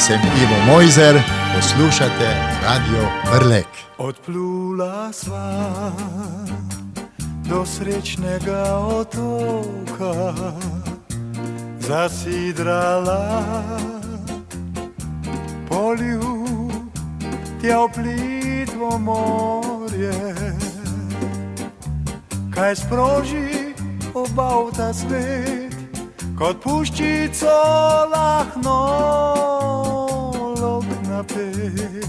sem Ivo Mojzer, poslušate Radio Brlek. Odplula sva do srečnega otoka, zasidrala poljubja v plitvo morje, kaj sproži oba v ta svet, kot puščico lahno lok napet.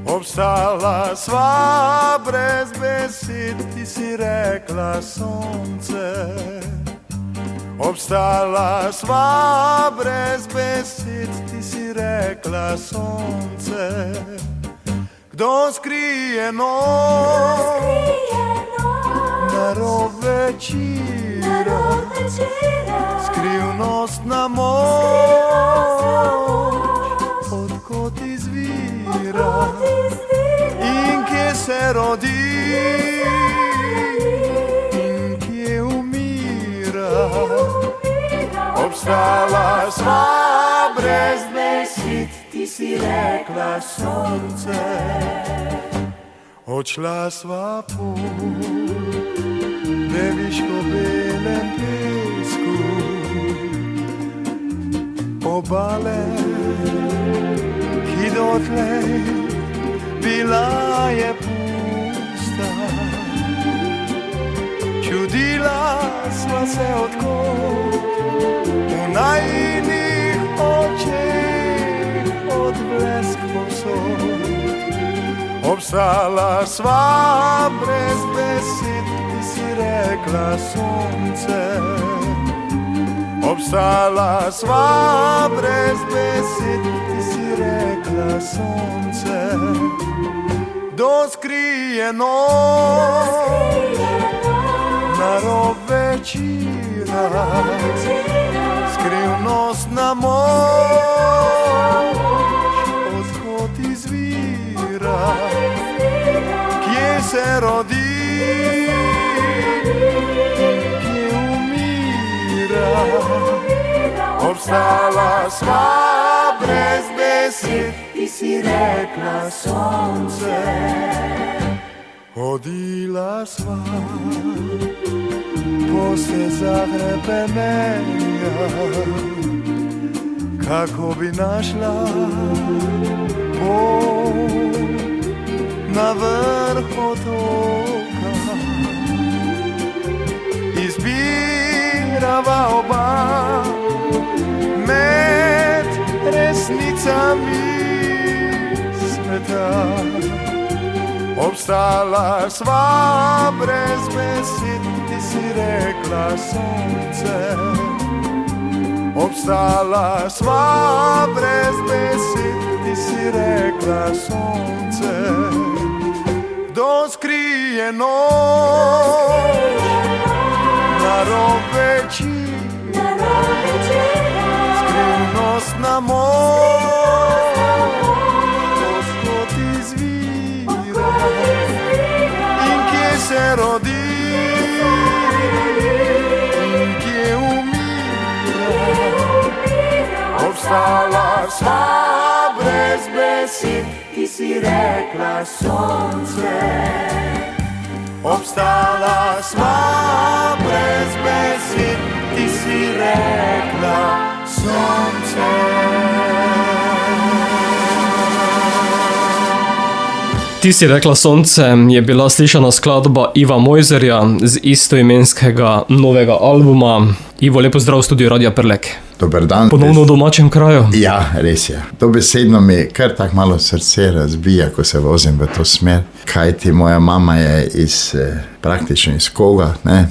Obstala sva brez besed, ti si rekla sonce. Obstala sva brez besed, ti si rekla sonce. Kdo skrije noč na rob večera, skrivnostna moč, odkot izvira in kje se rodi in kje umira. Obstala sva brez besed, ti si rekla sonce. Odšla sva po deviško belem pesku, obale, ki dotlej bila je pusta. Čudila sva se odkot v najinih očeh odblesk povsod. Obstala sva brez besed, ti si rekla sonce. Obstala sva brez besed, ti si rekla sonce. Kdo skrije noč na rob večera, skrivnostna moč, odkot izvira, kje se rodi, kje umira. Obstala sva brez besed, ti si rekla sonce. Hodila sva po stezah hrepenenja, kako bi našla pot na vrh otoka. Izbirava oba med resnicami sveta. Obstala sva brez besed, ti si rekla sonce. Obstala sva brez besed, ti si rekla sonce. Kdo skrije noč na rob večera, skrivnostna moč, odkot izvira in kje se rodi in kje umira. Obstala sva brez besed, ti si rekla sonce. Obstala sva brez besed, ti si rekla sonce. Ti si rekla sonce je bila slišana skladba Iva Mojzerja z istoimenskega novega albuma. Ivo, lepo zdrav v studiu Radia Brlek. Dober dan. Ponovno v domačem kraju. Ja, res je. Dobesedno mi kar tak malo srce razbija, ko se vozim v to smer. Kajti moja mama je praktično iz Koga, ne?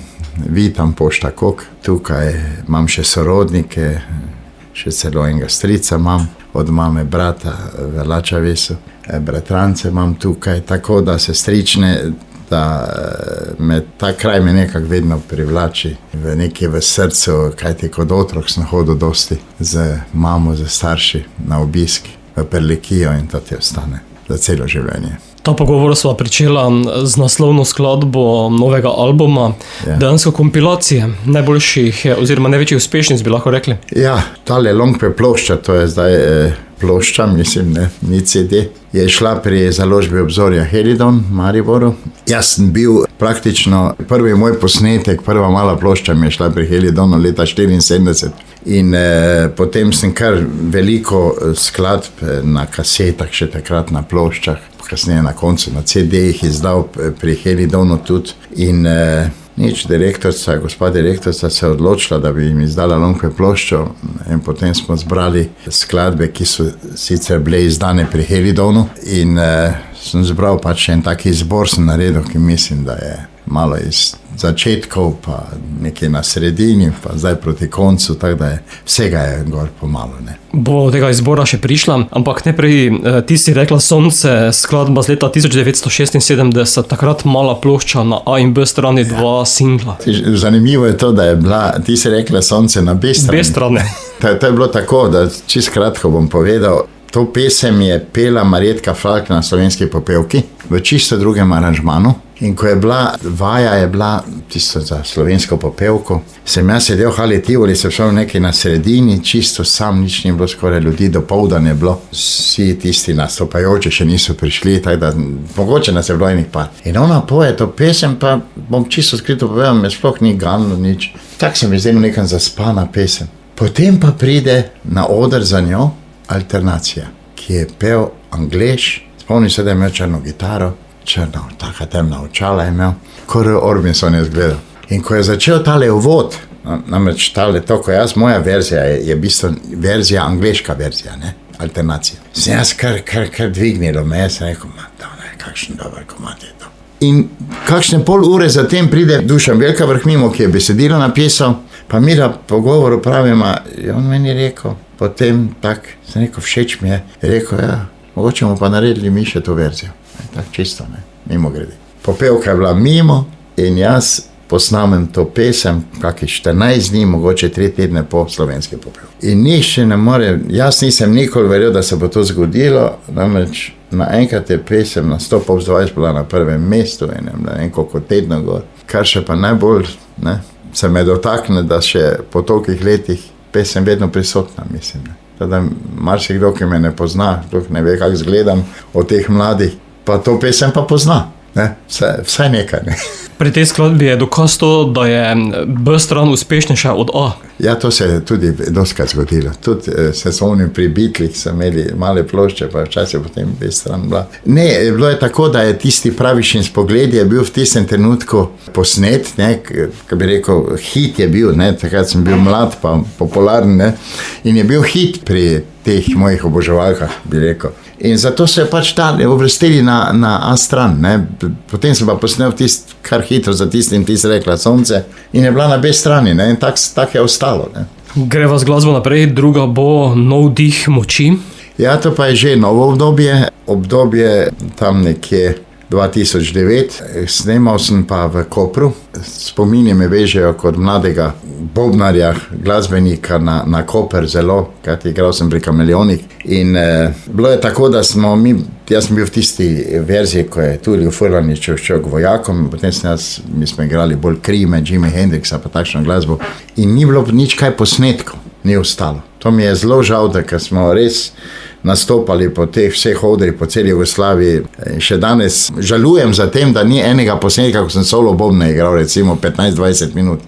Vitam Pošta Kog. Tukaj imam še sorodnike, še celo enega strica imam, od mame brata v Lačavesu. Bratrance imam tukaj, tako da sestrične, da me ta kraj me nekako vedno privlači nekje v srcu, kajti kot otrok sem hodil dosti z mamo, z starši na obisk v Prlekijo in to ti ostane za celo življenje. Ta pogovor sva pričela z naslovno skladbo novega albuma, dejansko kompilacije najboljših oziroma največjih uspešnic, bi lahko rekli. Ja, tale Long plošča, to je zdaj plošča, mislim, ne, ni CD, je šla pri založbi Obzorja Helidon v Mariboru. Jaz sem bil praktično, prvi moj posnetek, prva mala plošča mi je šla pri Helidonu leta 1974 in potem sem kar veliko skladb na kasetah, še takrat na ploščah, kasneje na koncu na CD-jih izdal pri Helidonu tudi in gospa direktorica se je odločila, da bi jim izdala Longway ploščo in potem smo zbrali skladbe, ki so sicer bile izdane pri Helidonu in sem zbral pač en taki izbor sem naredil, ki mislim, da je malo iz začetkov, pa nekaj na sredini, pa zdaj proti koncu, tako da je vsega je gor pomalo, ne. Bo do tega izbora še prišla, ampak najprej ti si rekla Sonce, skladba z leta 1976, takrat mala plošča na A in B strani, dva singla. Zanimivo je to, da je bila, ti si rekla Sonce na B strani. B strani. To je bilo tako, da čisto kratko bom povedal, to pesem je pela Marjetka Falk na Slovenski popevki v čisto drugem aranžmanu. In ko je bila, vaja je bila tisto za slovensko popevko, sem jaz sedel v hali Tivoli, se šel nekaj na sredini, čisto sam, nič ni bilo skoraj ljudi, dopoldan je bilo, vsi tisti nastopajoči še niso prišli, tako da mogoče nas je bilo enih par. In ona poje to pesem, pa bom čisto skrito povedal, me sploh ni ganilo nič. Tak se mi zdaj nekam zaspana pesem. Potem pa pride na oder za njo Alternacija, ki je pel Anglež, spomnim se, da je imel črno gitaro, črna, taka temna očala je imel, kot Orbison je zgledal. In ko je začel tale uvod, namreč tale to, ko jaz, moja verzija je v bistvu verzija, angleška verzija, ne, Alternacija. Sem jaz kar dvignilo me, sem rekel, kakšen dober komad je to. In kakšne pol ure zatem pride Dušan Velka vrh mimo, ki je besedilo napisal, pa mi da pogovoru pravima, on meni rekel, potem tak, sem rekel, všeč mi je, rekel, ja, mogoče mu pa naredili mi še to verzijo. Tako čisto, ne, mimo grede. Popevka je bila mimo in jaz posnamem to pesem, kakih 14 dni, mogoče 3 tedne po slovenski popevki. In nišče ne more, jaz nisem nikoli verjel, da se bo to zgodilo, namreč naenkrat je pesem na 100 Pop 20 bila na prvem mestu in koliko tedno gor. Kar še pa najbolj, ne, se me dotakne, da še po tolikih letih pesem vedno prisotna, mislim, ne. Teda marsikdo, ki me ne pozna, ne ve, kako izgledam od teh mladih, pa to pesem pa pozna, ne, vsaj nekaj, ne. Pri tej skladbi je dokaz to, da je B stran uspešnejša od A. Ja, to se je tudi dostikrat zgodilo. Tudi se spomnim pri Beatlih, so imeli male plošče, pa včasih potem B stran bila. Ne, bilo je tako, da je tisti Pravičin spogled je bil v tistem trenutku posnet, ne, ko bi rekel, hit je bil, ne, takrat sem bil mlad pa popularen, ne, in je bil hit pri teh mojih oboževalkah, bi rekel. In zato se je pač ta uvrstili na A stran, ne. Potem sem pa posnel tist kar hitro za tistim, ti si rekla Sonce, in je bila na B strani, ne, in tak je ostalo, ne. Greva z glasbo naprej, druga bo Nov dih moči. Ja, to pa je že novo obdobje tam nekje 2009, snemal sem pa v Kopru, spomini me vežejo kot mladega bobnarja, glasbenika na Koper zelo, kajti igral sem pri Kameleonih in bilo je tako, da jaz sem bil v tisti verziji, ko je tudi v Furlaniču šel k vojakom, potem mi smo igrali bolj Krime, Jimi Hendrixa pa takšno glasbo in ni bilo nič kaj posnetkov, ni ostalo. To mi je zelo žal, da ker smo res nastopali po teh vseh odrih po celi Jugoslaviji. Še danes žalujem za tem, da ni enega posnetka, ko sem solo bobne igral, recimo 15-20 minut.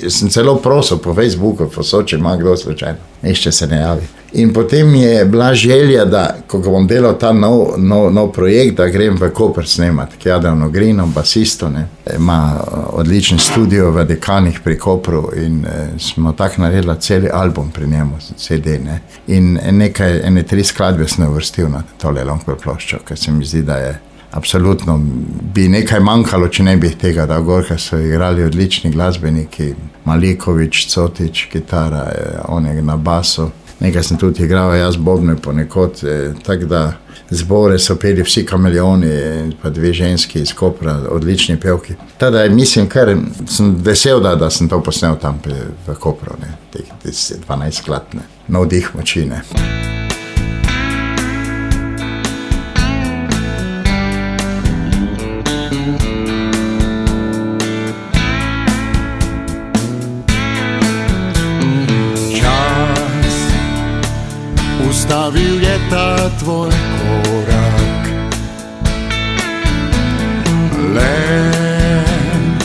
Sem celo prosil po Facebooku, po Soči, ima kdo slučajno. Nišče se ne javi. In potem mi je bila želja, da ko bom delal ta nov projekt, da grem v Koper snemati, ki je Adriano Grino, basisto, ne. Ima odličen studio v Dekanih pri Kopru in smo tako naredili celi album pri njemu, CD, ne. In ene 3 skladbe sem uvrstil na tole Longway ploščo, ker se mi zdi, da je absolutno bi nekaj manjkalo, če ne bi tega dal gor, ker so igrali odlični glasbeniki, Malikovič, Cotič, kitara, on je na basu. Nekaj sem tudi igral, jaz bobne ponekod, tako da zbore so peli vsi Kameleoni, pa 2 ženski iz Kopra, odlični pevki. Tada mislim, ker sem vesel, da sem to posnel tam v Kopru, ne, teh 12 skladb, ne. Nov dih moči, ne. Ustavil je tvoj korak. Len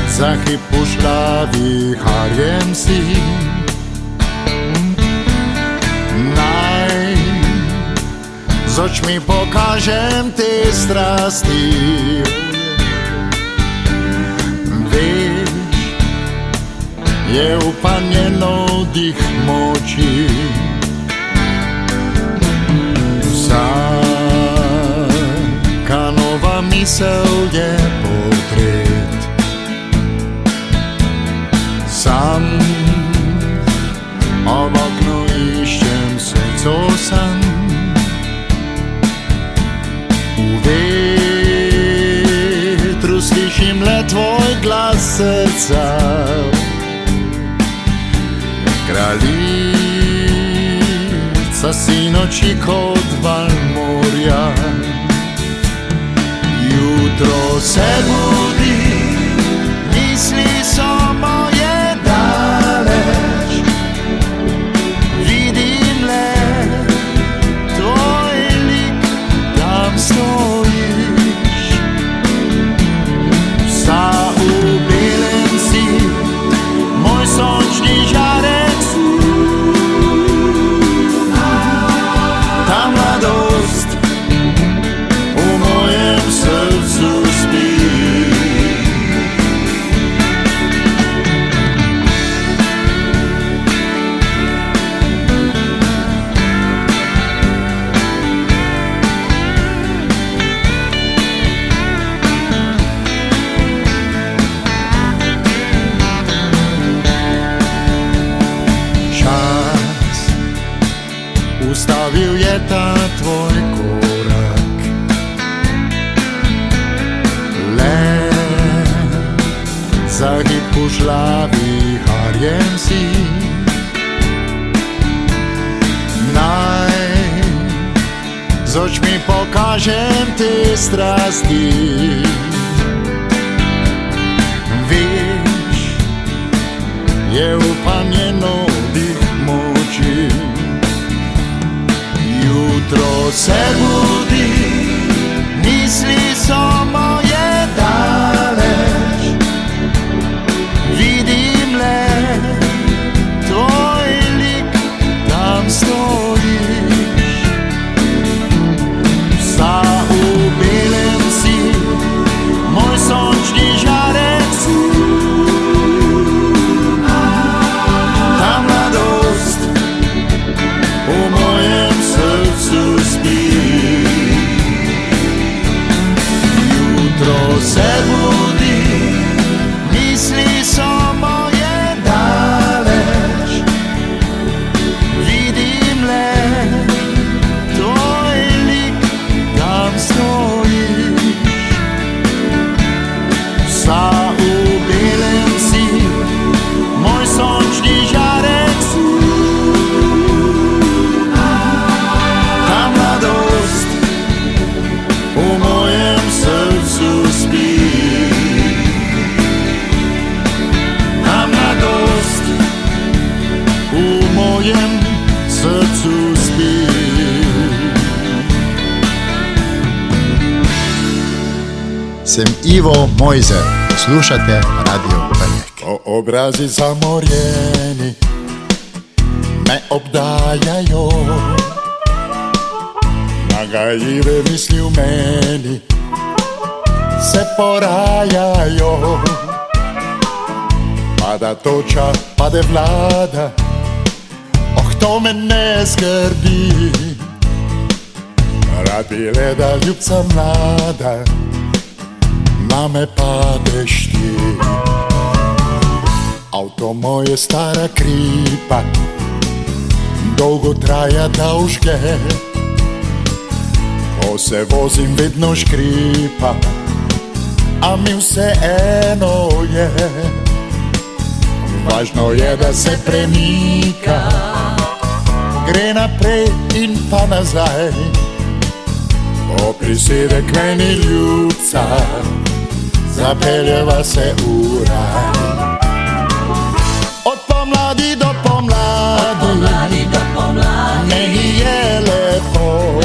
za hip pušľavý harjem si. Naj z očmi pokažem tie strasti. Vieš, je upanjenou dých moči. Vsaka nová mysel je portrét. Sam ob okno iščem srco san. U vetru slyším le tvoj glas srca. Kraljica si noći kod val morja. Jutro se budi, misli so moje daleč. Vidim le tvoj lik, tam stojiš. Sa ubilem si, moj sončni žarec. Ustavil je ta tvoj korak. Len za hip pušľavý harjem si. Naj z očmi pokažem tie strasti. Vieš, je upanjenou dých moči. Jutro se budi, misli so moje daleč. Vidim le tvoj lik, tam stojiš. Sa ubilem si, moj sončni žarec. Tam mladost u mojem srcu spí. Jutro se budi, misli so moje daleč. Vidim le tvoj lik, tam stojiš. Sa ubilem si, moj sončni žarec. U mojem srcu spí. Ta mladost u mojem srcu spí. Sem Ivo Mojzer, slušate Radio Beljak. Obrazi zamorjeni me obdajajo. Nagajive misli u meni se porajajo. Pada toča, pade vlada, oh to me ne skrbi. Rad bi le da ljubca mlada, na me padeš ti. Auto moje stara kripa, dolgo traja da užge. Ko se vozim vidno škripa, a mi vseeno je. Važno je da se premika, gre naprej in pa nazaj. Oprisede k meni ljubca, zapeljeva se v raj. Od pomladi do pomladi, meni je lepo.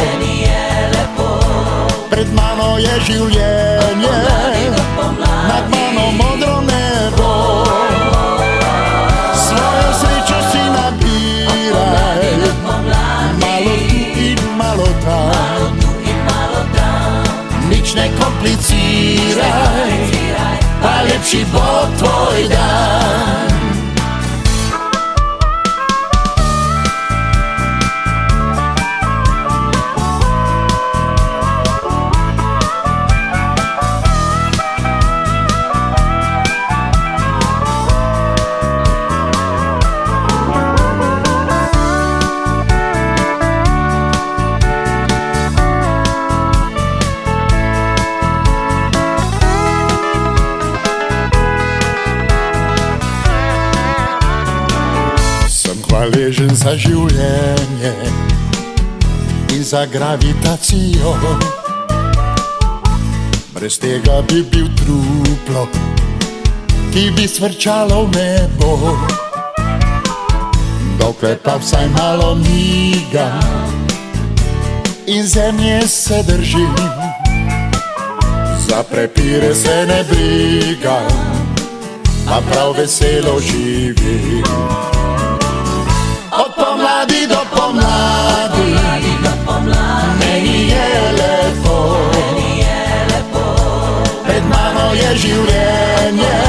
lepši bo tvoj dan. Hvaležen za življenje in za gravitacijo. Brez tega bi bil truplo, ki bi svrčalo v nebo. Dokler pa vsaj malo miga in zemlje se drži, za prepire se ne briga, a prav veselo živi. Od pomladi do pomladi, meni je lepo, pred mano je življenje,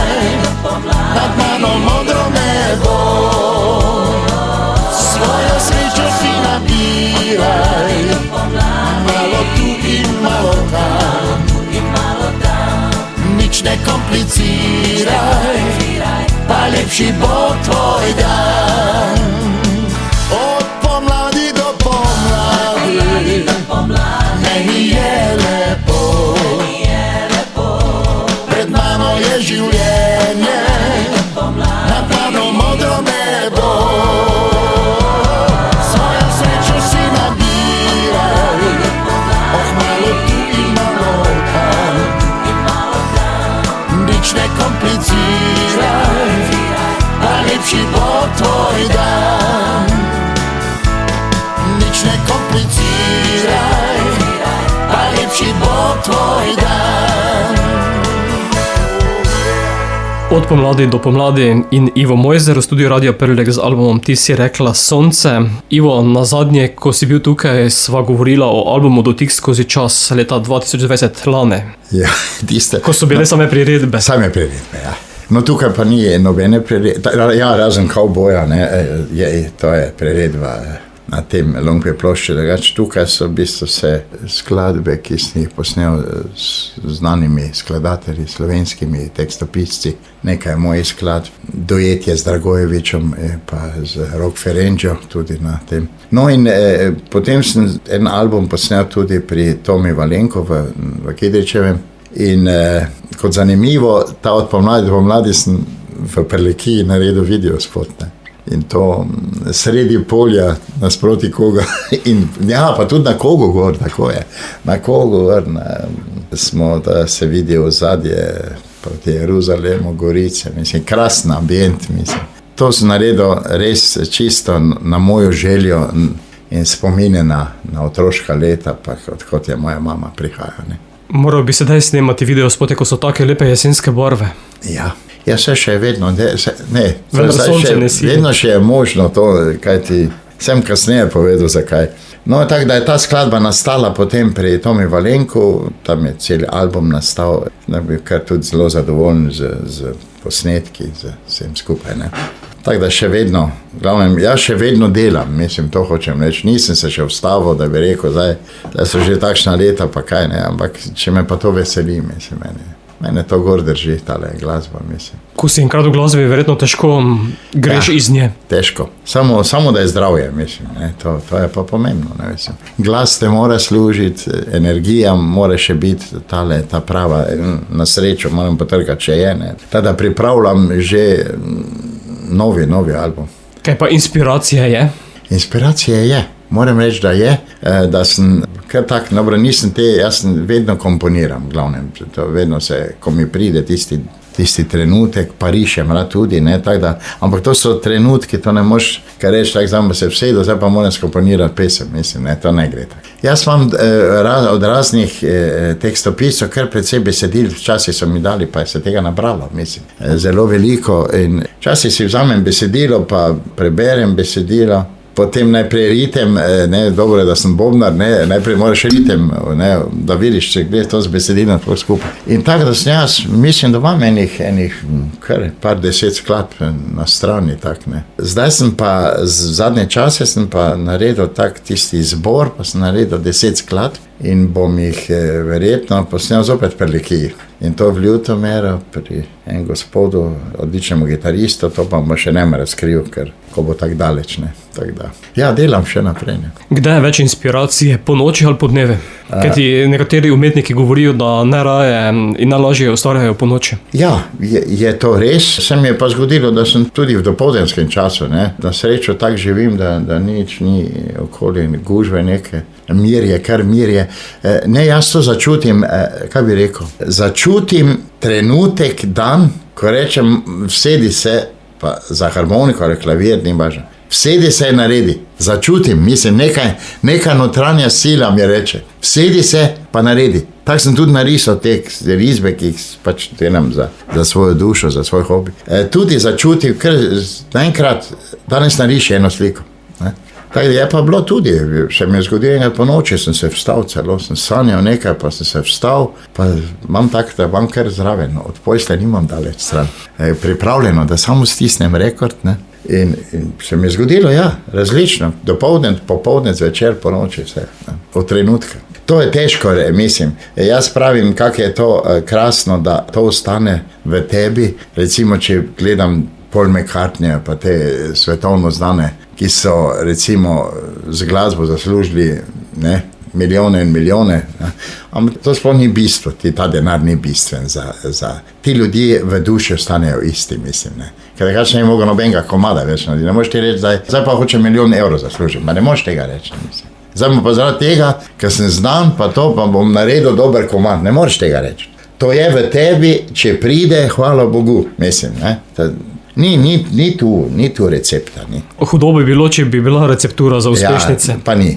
nad mano modro nebo. Svojo srečo si nabiraj, malo tu in malo tam, nič ne kompliciraj, pa lepši bo tvoj dan. Od pomladi do pomladi, meni je lepo, pred mano je življenje, nad mano modro nebo. Svojo srečo si nabiraj, malo tu in malo tam, nič ne kompliciraj, pa lepši bo tvoj dan. Nič ne kompliciraj, pa lepši bo tvoj dan. Od pomladi do pomladi in Ivo Mojzer v studiu Radia Prlek z albumom Ti si rekla sonce. Ivo, nazadnje, ko si bil tukaj, sva govorila o albumu Dotik skozi čas leta 2020 lani. Ja, tiste. Ko so bile same priredbe. Same priredbe, ja. No, tukaj pa ni nobene priredbe, ja, razen Kavboja, ne, to je priredba na tem Longve plošči, drugače tukaj so v bistvu vse skladbe, ki sem jih posnel z znanimi skladatelji, slovenskimi tekstopisci, nekaj mojih skladb, dojetje z Dragojevičem, pa z Rok Ferenčo tudi na tem. No in potem sem en album posnel tudi pri Tomi Valenko v Kidričevem in kot zanimivo, ta od pomladi do pomladi sem v Prlekiji naredil videospot, ne. In to sredi polja, nasproti Koga, in ja, pa tudi na Kogu gor, tako je. Na Kogu gor smo, da se vidi ozadje proti Jeruzalemu, Gorice, mislim, krasen ambient, mislim. To sem naredil res čisto na mojo željo in spominje na otroška leta, pa kot je moja mama prihaja, ne. Moral bi sedaj snemati videospote, ko so take lepe jesenske barve. Ja. Ja, še vedno, vedno še je možno to, kaj ti sem kasneje povedal, zakaj. No, tako da je ta skladba nastala potem pri Tomi Valenku, tam je cel album nastal, da bi kar tudi zelo zadovoljen z posnetki, z vsem skupaj, ne. Tako da še vedno, glavnem, jaz še vedno delam, mislim, to hočem reči, nisem se še vstavil, da bi rekel, da so že takšna leta, pa kaj ne, ampak če me pa to veseli, mislim, mene to gor drži, tale glasba, mislim. Ko si enkrat v glasbi, verjetno težko greš iz nje. Težko. Samo da je zdravje, mislim, ne? To je pa pomembno, ne, mislim. Glas te mora služiti, energija mora še biti ta prava, na srečo moram potrkati, če je, ne. Tada pripravljam že novi album. Kaj pa inspiracija je? Inspiracija je. Moram reči, da je, da sem kar tak, dobro, jaz vedno komponiram, glavnem, to vedno se, ko mi pride tisti trenutek, pa rišem rad tudi, ne, tak da, ampak to so trenutki, to ne moš, kar reči, tak znam, se vsedo, zdaj pa moram skomponirati pesem, mislim, ne, to ne gre tak. Jaz imam od raznih tekstopisov, kar precej besedil, včasih so mi dali, pa se tega nabralo, mislim, zelo veliko in včasih si vzamem besedilo, pa preberem besedilo, potem najprej ritem, ne, dobro je, da sem bobnar, ne, najprej moraš ritem, ne, da vidiš, če gre to z besedilom tako skupaj. In tako, da sem jaz, mislim, da imam enih kar par 10 skladb na strani, tak, ne. Zdaj sem pa, zadnje čase sem pa naredil tak tisti izbor, pa sem naredil 10 skladb in bom jih verjetno posnel zopet pri Likiji. In to v Ljutomeru pri en gospodu, odličnemu gitaristu, to pa bom še ne razkril, ker ko bo tako daleč, ne. Tak da. Ja, delam še naprej, ne. Kdaj je več inspiracije, po noči ali po dnevi? Kajti nekateri umetniki govorijo, da najraje in najlažje ustvarjajo po noči. Ja, je to res. Se mi je pa zgodilo, da sem tudi v dopoldenskem času, ne. Na srečo tako živim, da nič ni okoli gužve neke. Mir je, kar mir je. Ne, jaz to začutim, kaj bi rekel, začutim trenutek, dan, ko rečem, vsedi se, pa za harmoniko ali klavir, ni važno. Vsedi se in naredi, začutim, mislim, neka notranja sila mi reče, vsedi se pa naredi. Tako sem tudi narisal te risbe, ki jih pač delam za svojo dušo, za svoj hobi. Tudi začutim, ker naenkrat danes nariši eno sliko. Ne? Tako je pa bilo tudi, se mi je zgodilo enkrat po noči, sem se vstal celo, sem sanjal nekaj, pa sem se vstal, pa imam tako, da vam kar zraven, od posle nimam daleč stran. Pripravljeno, da samo stisnem rekord, ne. In se mi je zgodilo, ja, različno, dopoldan, popoldan, zvečer, po noči, vse, ne, od trenutka. To je težko, mislim. Jaz pravim, kako je to krasno, da to ostane v tebi. Recimo, če gledam Paul McCartneyja, pa te svetovno znane, ki so recimo z glasbo zaslužili, ne, milijone in milijone. Ampak to sploh ni bistvo, ta denar ni bistven za ti ljudje v duši ostanejo isti, mislim, ne. Ker takrat ne mogo nobenega komada več narediti. Ne moreš ti reči, zdaj pa hoče 1 milijon evrov zaslužiti, ma ne moreš tega reči, mislim. Zdaj pa zaradi tega, ker sem znan, pa to, pa bom naredil dober komad, ne moreš tega reči. To je v tebi, če pride, hvala Bogu, mislim, ne. Ni tu recepta. Ni. Hudo bi bilo, če bi bila receptura za uspešnice. Ja, pa ni.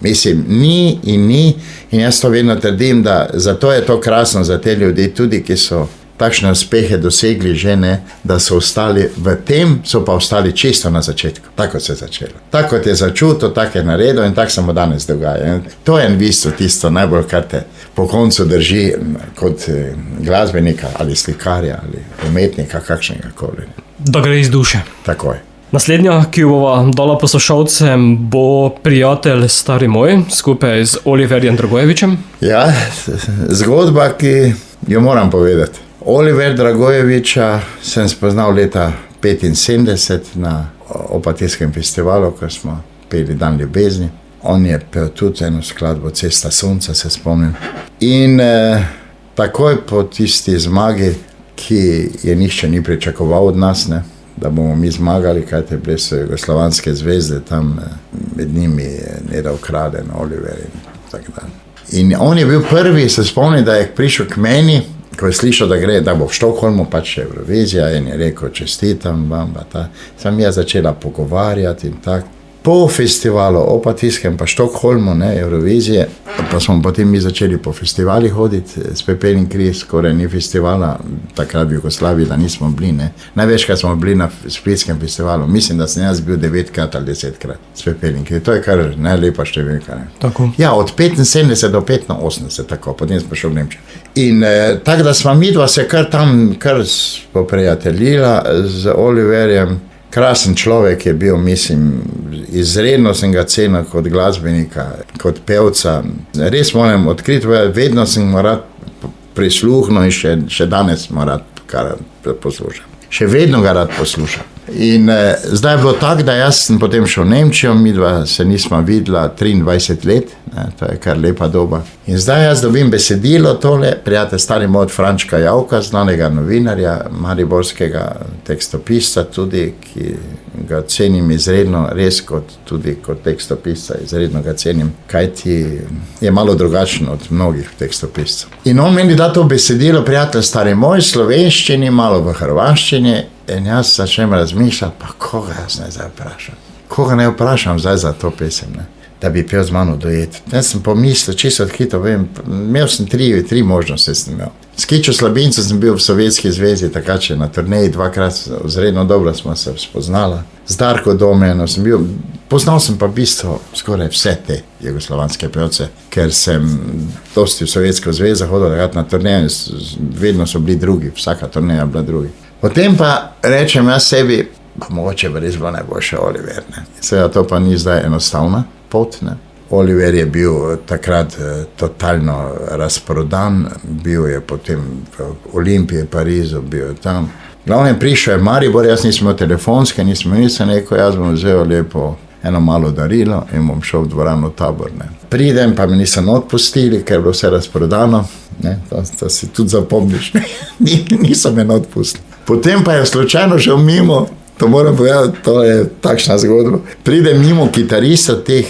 Mislim, ni in jaz to vedno trdim, da zato je to krasno za te ljudi, tudi ki so takšne uspehe dosegli že, ne, da so ostali v tem, so pa ostali čisto na začetku. Tako se je začelo. Tako je začutil, tako je naredil in tako se mu danes dogaja. To je v bistvu tisto najbolj, kar te po koncu drži kot glasbenika ali slikarja ali umetnika, kakšnega koli. Da gre iz duše. Tako je. Naslednja, ki jo bova dala poslušalcem, bo Prijatelj stari moj, skupaj z Oliverjem Dragojevičem. Ja, zgodba, ki jo moram povedati. Oliver Dragojeviča sem spoznal leta 1975 na Opatijskem festivalu, ko smo peli Dan ljubezni. On je pel tudi eno skladbo Cesta sonca, se spomnim. In takoj po tisti zmagi, ki je nihče ni pričakoval od nas, ne, da bomo mi zmagali, kajte bile so jugoslovanske zvezde, tam med njimi Neda Ukraden, Oliver in tako dalje. In on je bil prvi, se spomnim, da je prišel k meni, ko je slišal, da bo v Štokholmu pač Eurovizija in je rekel, čestitam vam, sem jaz začela pogovarjati in tako. Po festivalu Opatijskem pa Štokholmu, ne, Eurovizije, pa smo potem mi začeli po festivalih hoditi, s Pepel in križ, skoraj ni festivala, takrat v Jugoslaviji, da nismo bili, ne. Največkrat smo bili na Splitskem festivalu, mislim, da sem jaz bil 9krat ali 10krat s Pepel in križ, to je kar najlepa številka, ne. Tako. Ja, od 75 do 85, tako, potem smo šel v Nemčijo. In tako da smo midva se kar tam poprijateljila z Oliverjem. Krasen človek je bil, mislim, izredno sem ga cenil kot glasbenika, kot pevca. Res moram odkriti, vedno sem mu rad prisluhnil in še danes mu rad kar poslušam. Še vedno ga rad poslušam. In zdaj je bilo tako, da jaz sem potem šel v Nemčijo, midva se nismo videla 23 let, ne, to je kar lepa doba. In zdaj jaz dobim besedilo tole, Prijatelj stari moj od Frančka Javka, znanega novinarja, mariborskega tekstopisca tudi, ki ga cenim izredno, res tudi kot tekstopisca, izredno ga cenim, kajti je malo drugačen od mnogih tekstopiscev. In on meni da to besedilo, Prijatelj stari moj, slovenščini, malo v hrvaščini, in jaz začnem razmišljati, pa koga jaz ne zdaj vprašam? Koga ne vprašam zdaj za to pesem, ne? Da bi pel z mano duet. Jaz sem pomislil, čisto odkrito vem, imel sem tri možnosti sem imel. S Kičo Slabinco sem bil v Sovjetski zvezi, takače na turneji 2krat, izredno dobro smo se spoznala. Z Darko Domeno sem bil, Poznal sem pa v bistvu skoraj vse te jugoslovanske pevce, ker sem dosti v Sovjetsko zvezo hodil na turneje, vedno so bili drugi, vsaka turneja bila drugi. Potem pa rečem jaz sebi, pa mogoče bi res bilo najboljše Oliver. Seveda to pa ni zdaj enostavna pot. Ne? Oliver je bil takrat totalno razprodan, bil je potem v Olimpiji, Parizu, bil je tam. Glavnem prišel je Maribor, jaz nisem imel telefonske, nisem imel nič, rekel, jaz bom vzel lepo eno malo darilo in bom šel v dvorano Tabor. Ne. Pridem, pa me niso odpustili, ker je bilo vse razprodano, ne. To si tudi zapomniš, niso me odpustili. Potem pa je slučajno šel mimo, to moram povedati, to je takšna zgodba. Pride mimo kitarista teh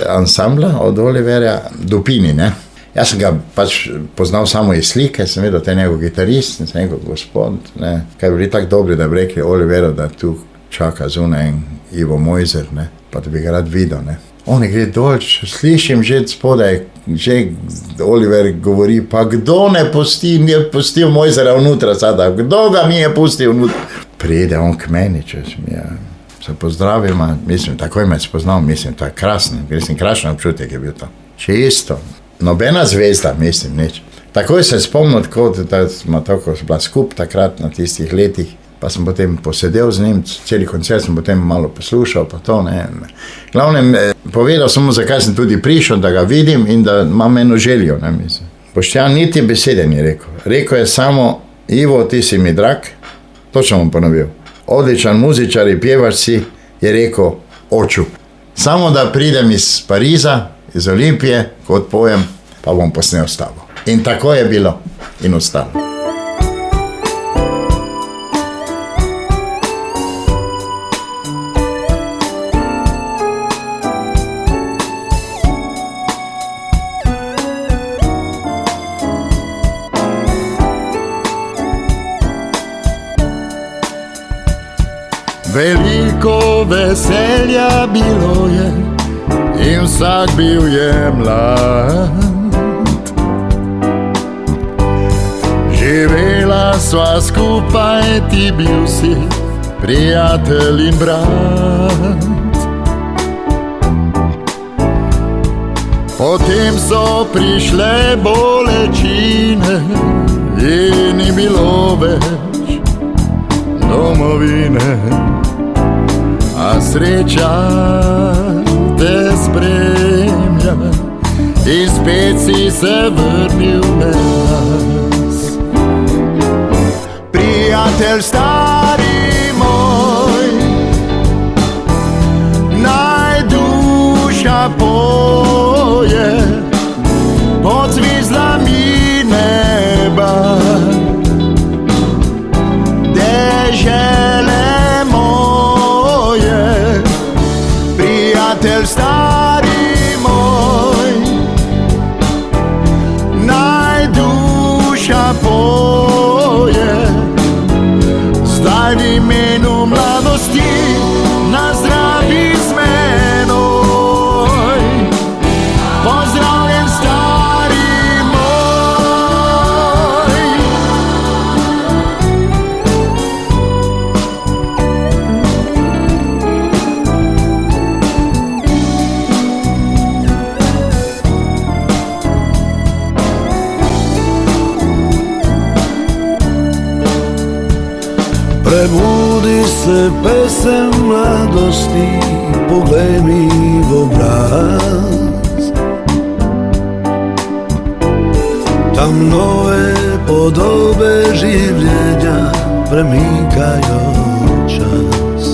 ansambla od Oliverja, Dupini, ne. Jaz sem ga pač poznal samo iz slike, sem vedel, da je njegov gitarist, in sem rekel, gospod, ne, kaj bi bili tako dobri, da bi rekli Oliveru, da tu čaka zunaj en Ivo Mojzer, ne, pa da bi ga rad videl, ne. On gre dol, slišim že spodaj, že Oliver govori, pa kdo ne pustil Mojzera vnutra sada, kdo ga mi je pustil vnutra? Pride on k meni, če se pozdravil, mislim, takoj me spoznal, mislim, to je krasno, krasen občutek je bil to. Še isto. Nobena zvezda, mislim, nič. Takoj se spomnil, da smo tako bila skup takrat na tistih letih, pa sem potem posedel z njim, celi koncert sem potem malo poslušal, pa to, ne. Glavnem, povedal sem mu, zakaj sem tudi prišel, da ga vidim in da imam eno željo, ne, mislim. Boštjan niti besede ni rekel. Rekel je samo, Ivo, ti si mi drag, točno bom ponovil. Odličan muzičar in pjevač si, je rekel, oču. Samo da pridem iz Pariza, iz Olimpije, kot pojem, pa bom posnel s tabo. In tako je bilo in ostalo. Veliko veselja bilo je in vsak bil je mlad. Živela sva skupaj, ti bil si prijatelj in brat. Potem so prišle bolečine in ni bilo več domovine, a sreča te spremlja in spet si se vrnil med nas. Prijatelj stari moj, naj duša poje pod zvizdami neba, dežele stari moj, naj duša poje, zdaj v imenu mladosti na zdravi z menoj. Pozdravljen stari moj. Prebudi se pesem mladosti, poglej mi v obraz. Tam nove podobe življenja premikajo čas.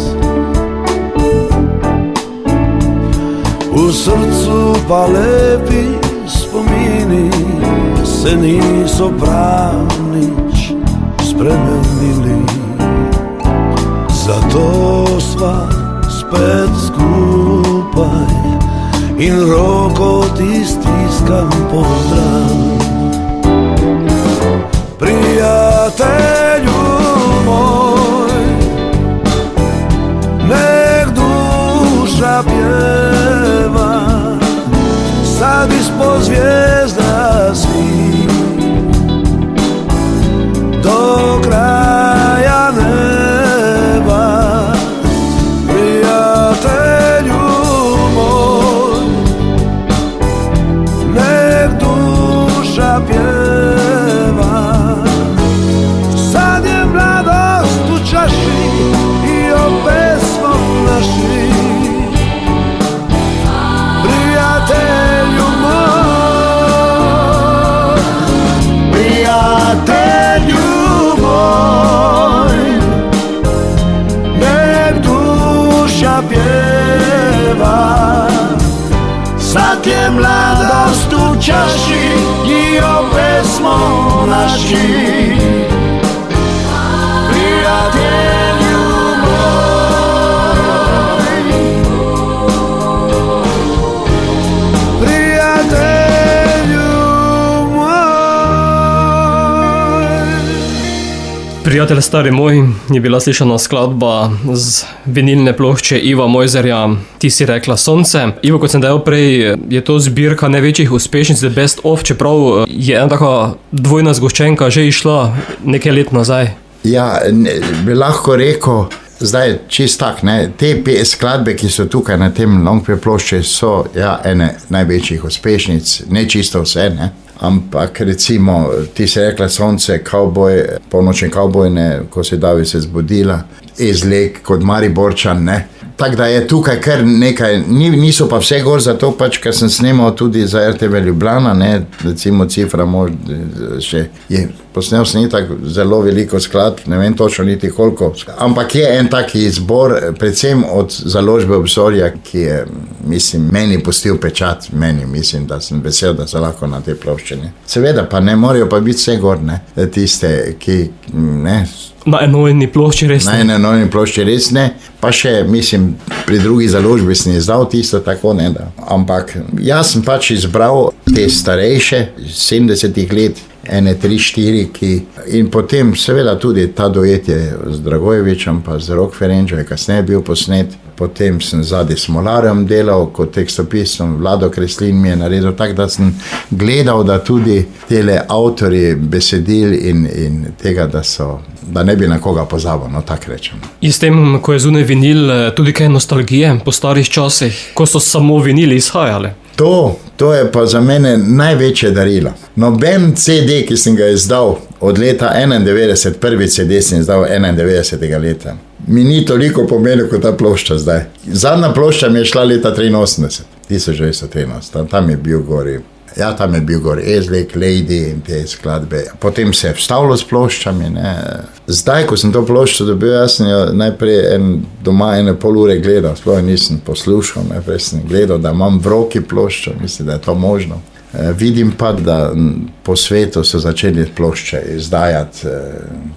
V srcu pa lepi spomini se niso prav nič spremenili. Zato sva spet skupaj in roko ti stiskam pozdrav. Prijatelju moj, nek duša pjeva, sad ispod zvijezda svi, do kraja neba. Prijatelju zapjeva. Sad je mladost u čaši i opet smo naši. Prijatelju moj, prijatelju moj. Prijatelj stari moj, je bila slišana skladba z vinilne plošče Iva Mojzerja Ti si rekla sonce. Ivo, kot sem dejal prej, je to zbirka največjih uspešnic The Best Of, čeprav je ena taka dvojna zgoščenka že išla nekaj let nazaj. Ja, bi lahko rekel, zdaj čist tak, ne, te skladbe, ki so tukaj na tem longplay plošči, so ene največjih uspešnic, ne čisto vse, ne. Ampak recimo, Ti si rekla sonce, Kavboj, Polnočni kavboj, ne, ko se Davi se zbudila, Izlek kot Mariborčan, ne. Tako da je tukaj kar nekaj, niso pa vse gor, zato pač, ker sem snemal tudi za RTV Ljubljana, ne, recimo Cifra še je posnel snitak zelo veliko skladb, ne vem točno niti koliko, ampak je en taki izbor, predvsem od založbe Obzorja, ki je, mislim, meni pustil pečat, mislim, da sem vesel, da so lahko na te ploščine. Seveda pa ne morajo pa biti vse gor, ne, tiste, ki, ne, Na enojni plošči res ne. Na enojni plošči res ne, pa še, mislim, pri drugi založbi sem izdal tisto tako, ne da. Ampak jaz sem pač izbral te starejše, 70 let, ene 3-4, ki in potem seveda tudi ta dojetje z Dragojevičem pa z Rok Ferenčem je kasneje bil posnet. Potem sem zadnji Smolarjem delal kot tekstopisom, Vlado Kreslin mi je naredil, tako da sem gledal, da tudi tele avtorji besedil in tega, da ne bi na koga pozabil, no tako rečem. In s tem, ko je zunaj vinil, tudi kaj nostalgije po starih časih, ko so samo vinili izhajali? To je pa za mene največje darilo. Noben CD, ki sem ga izdal od leta 91, prvi CD sem izdal 91. leta, mi ni toliko pomenil kot ta plošča zdaj. Zadnja plošča mi je šla leta 1983, tam je bil gori. Ja, tam je bil gor Izlek, Lady in te skladbe. Potem se je vstavilo s ploščami, ne. Zdaj, ko sem to ploščo dobil, jaz sem jo najprej doma 1,5 ure gledal, sploh nisem poslušal, najprej sem gledal, da imam v roki ploščo, mislim, da je to možno. Vidim pa, da po svetu so začeli plošče izdajati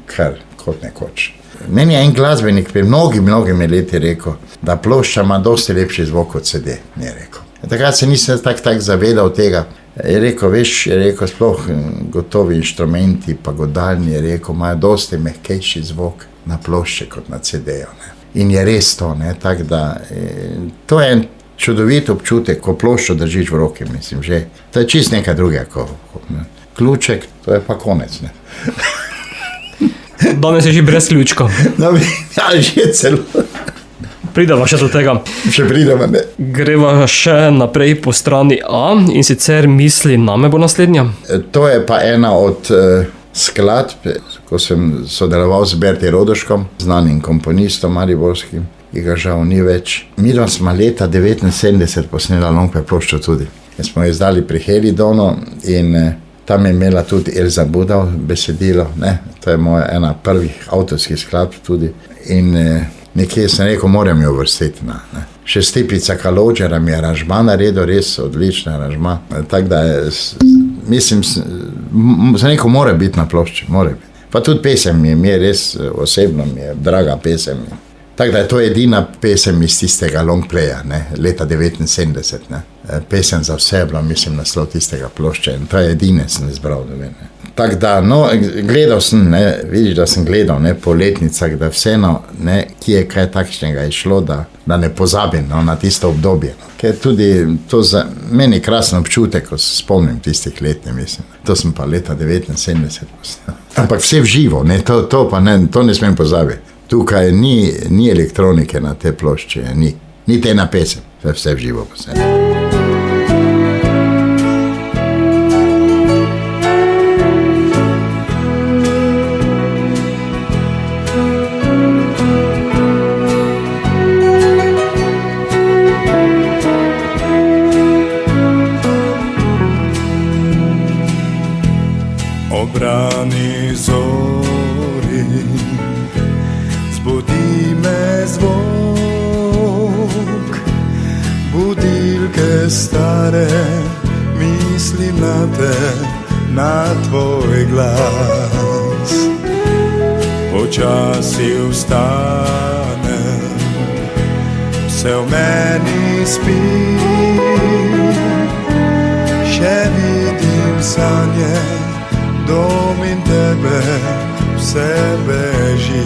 kar kot nekoč. Meni je en glasbenik pri mnogimi leti rekel, da plošča ima dosti lepši zvok kot CD, mi je rekel. Takrat se nisem tak zavedal tega. Je rekel, veš, sploh gotovi inštrumenti pa godalni, je rekel, imajo dosti mehkejši zvok na plošče kot na CD-ju. In je res to, ne, tako da to je en čudovit občutek, ko ploščo držiš v roki, mislim, že. To je čist nekaj drugega, ključek, to je pa konec, ne. Danes je že brez ključka. No, ja, že celo. Prideva še do tega. Še prideva, ne. Greva še naprej po strani A in sicer Misli name bo naslednja. To je pa ena od skladb, ko sem sodeloval z Berti Rodoškom, znanim komponistom mariborskim, ki ga žal ni več. Midva smo leta 1979 posnela longplay ploščo tudi. Smo jo izdali pri Helidonu in tam je imela tudi Elza Budal besedilo, ne. To je moja ena prvih avtorskih skladb tudi in nekje sem rekel, moram jo uvrstiti na, ne. Še Stipica Kalodžera mi je aranžma naredil, res odlična aranžma. Tako da mislim, sem rekel, mora biti na plošči, mora biti. Pa tudi pesem mi je res osebno, mi je draga pesem. Tako da je to edina pesem iz tistega longplaya, ne, leta 1979, ne. Pesem za vse je bila, mislim, naslov tistega plošče in to je edine sem izbral, da vem, ne. Tako da, no, gledal sem, ne, vidiš, da sem gledal, ne, po letnicah, da vseeno, ne, ki je kaj takšnega išlo, da ne pozabim, no, na tisto obdobje. No. Ker tudi to za meni krasen občutek, ko se spomnim tistih let, ne, mislim. To sem pa leta 1979 posnel. Ampak vse v živo, ne, to pa ne, to ne smem pozabiti. Tukaj ni elektronike na te plošče, ni te na pesem, vse v živo posnel. Obrani zori, zbudi me zvon, stare, mislim na te, na tvoj glas. Počasi vstane, vse v meni spi, še vidim sanje, dom in tebe, vse beži.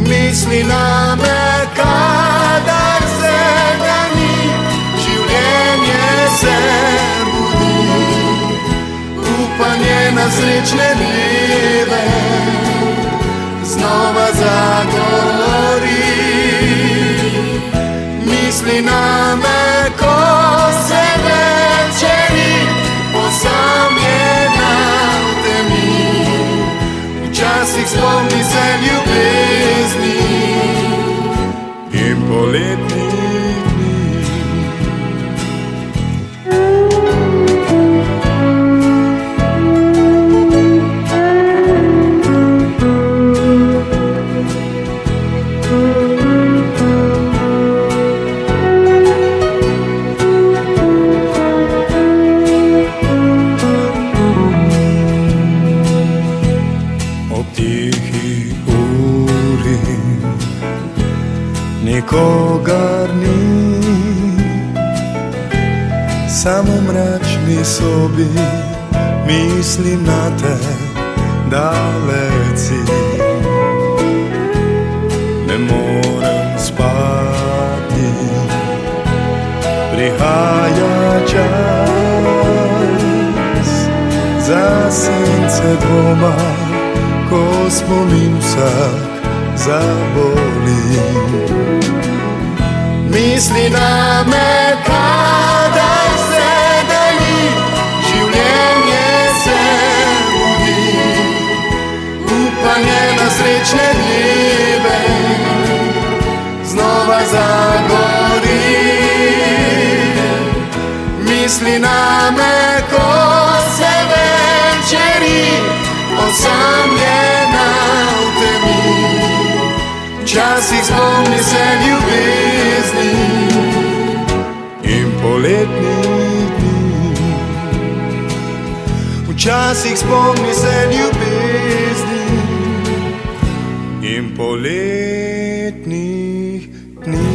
Misli name, kadar se ga ni, življenje se budi, upanje na srečne dneve znova zagori. Misli name, ko se večeri osamljena v temi, včasih spomni se ljubezni in poletnih dni. Nikogar ni, samo v mračni sobi, mislim na te, dalec si. Ne morem spati, prihaja čas za sence dvoma, ko spomin vsak zaboli. Misli name, kadar se dali, življenje se budi, upanje na srečne dneve znova zagori. Misli name, ko se večeri osamljena v temi, včasih spomni se ljubezni in poletnih dni. Včasih spomni se ljubezni in poletnih dni.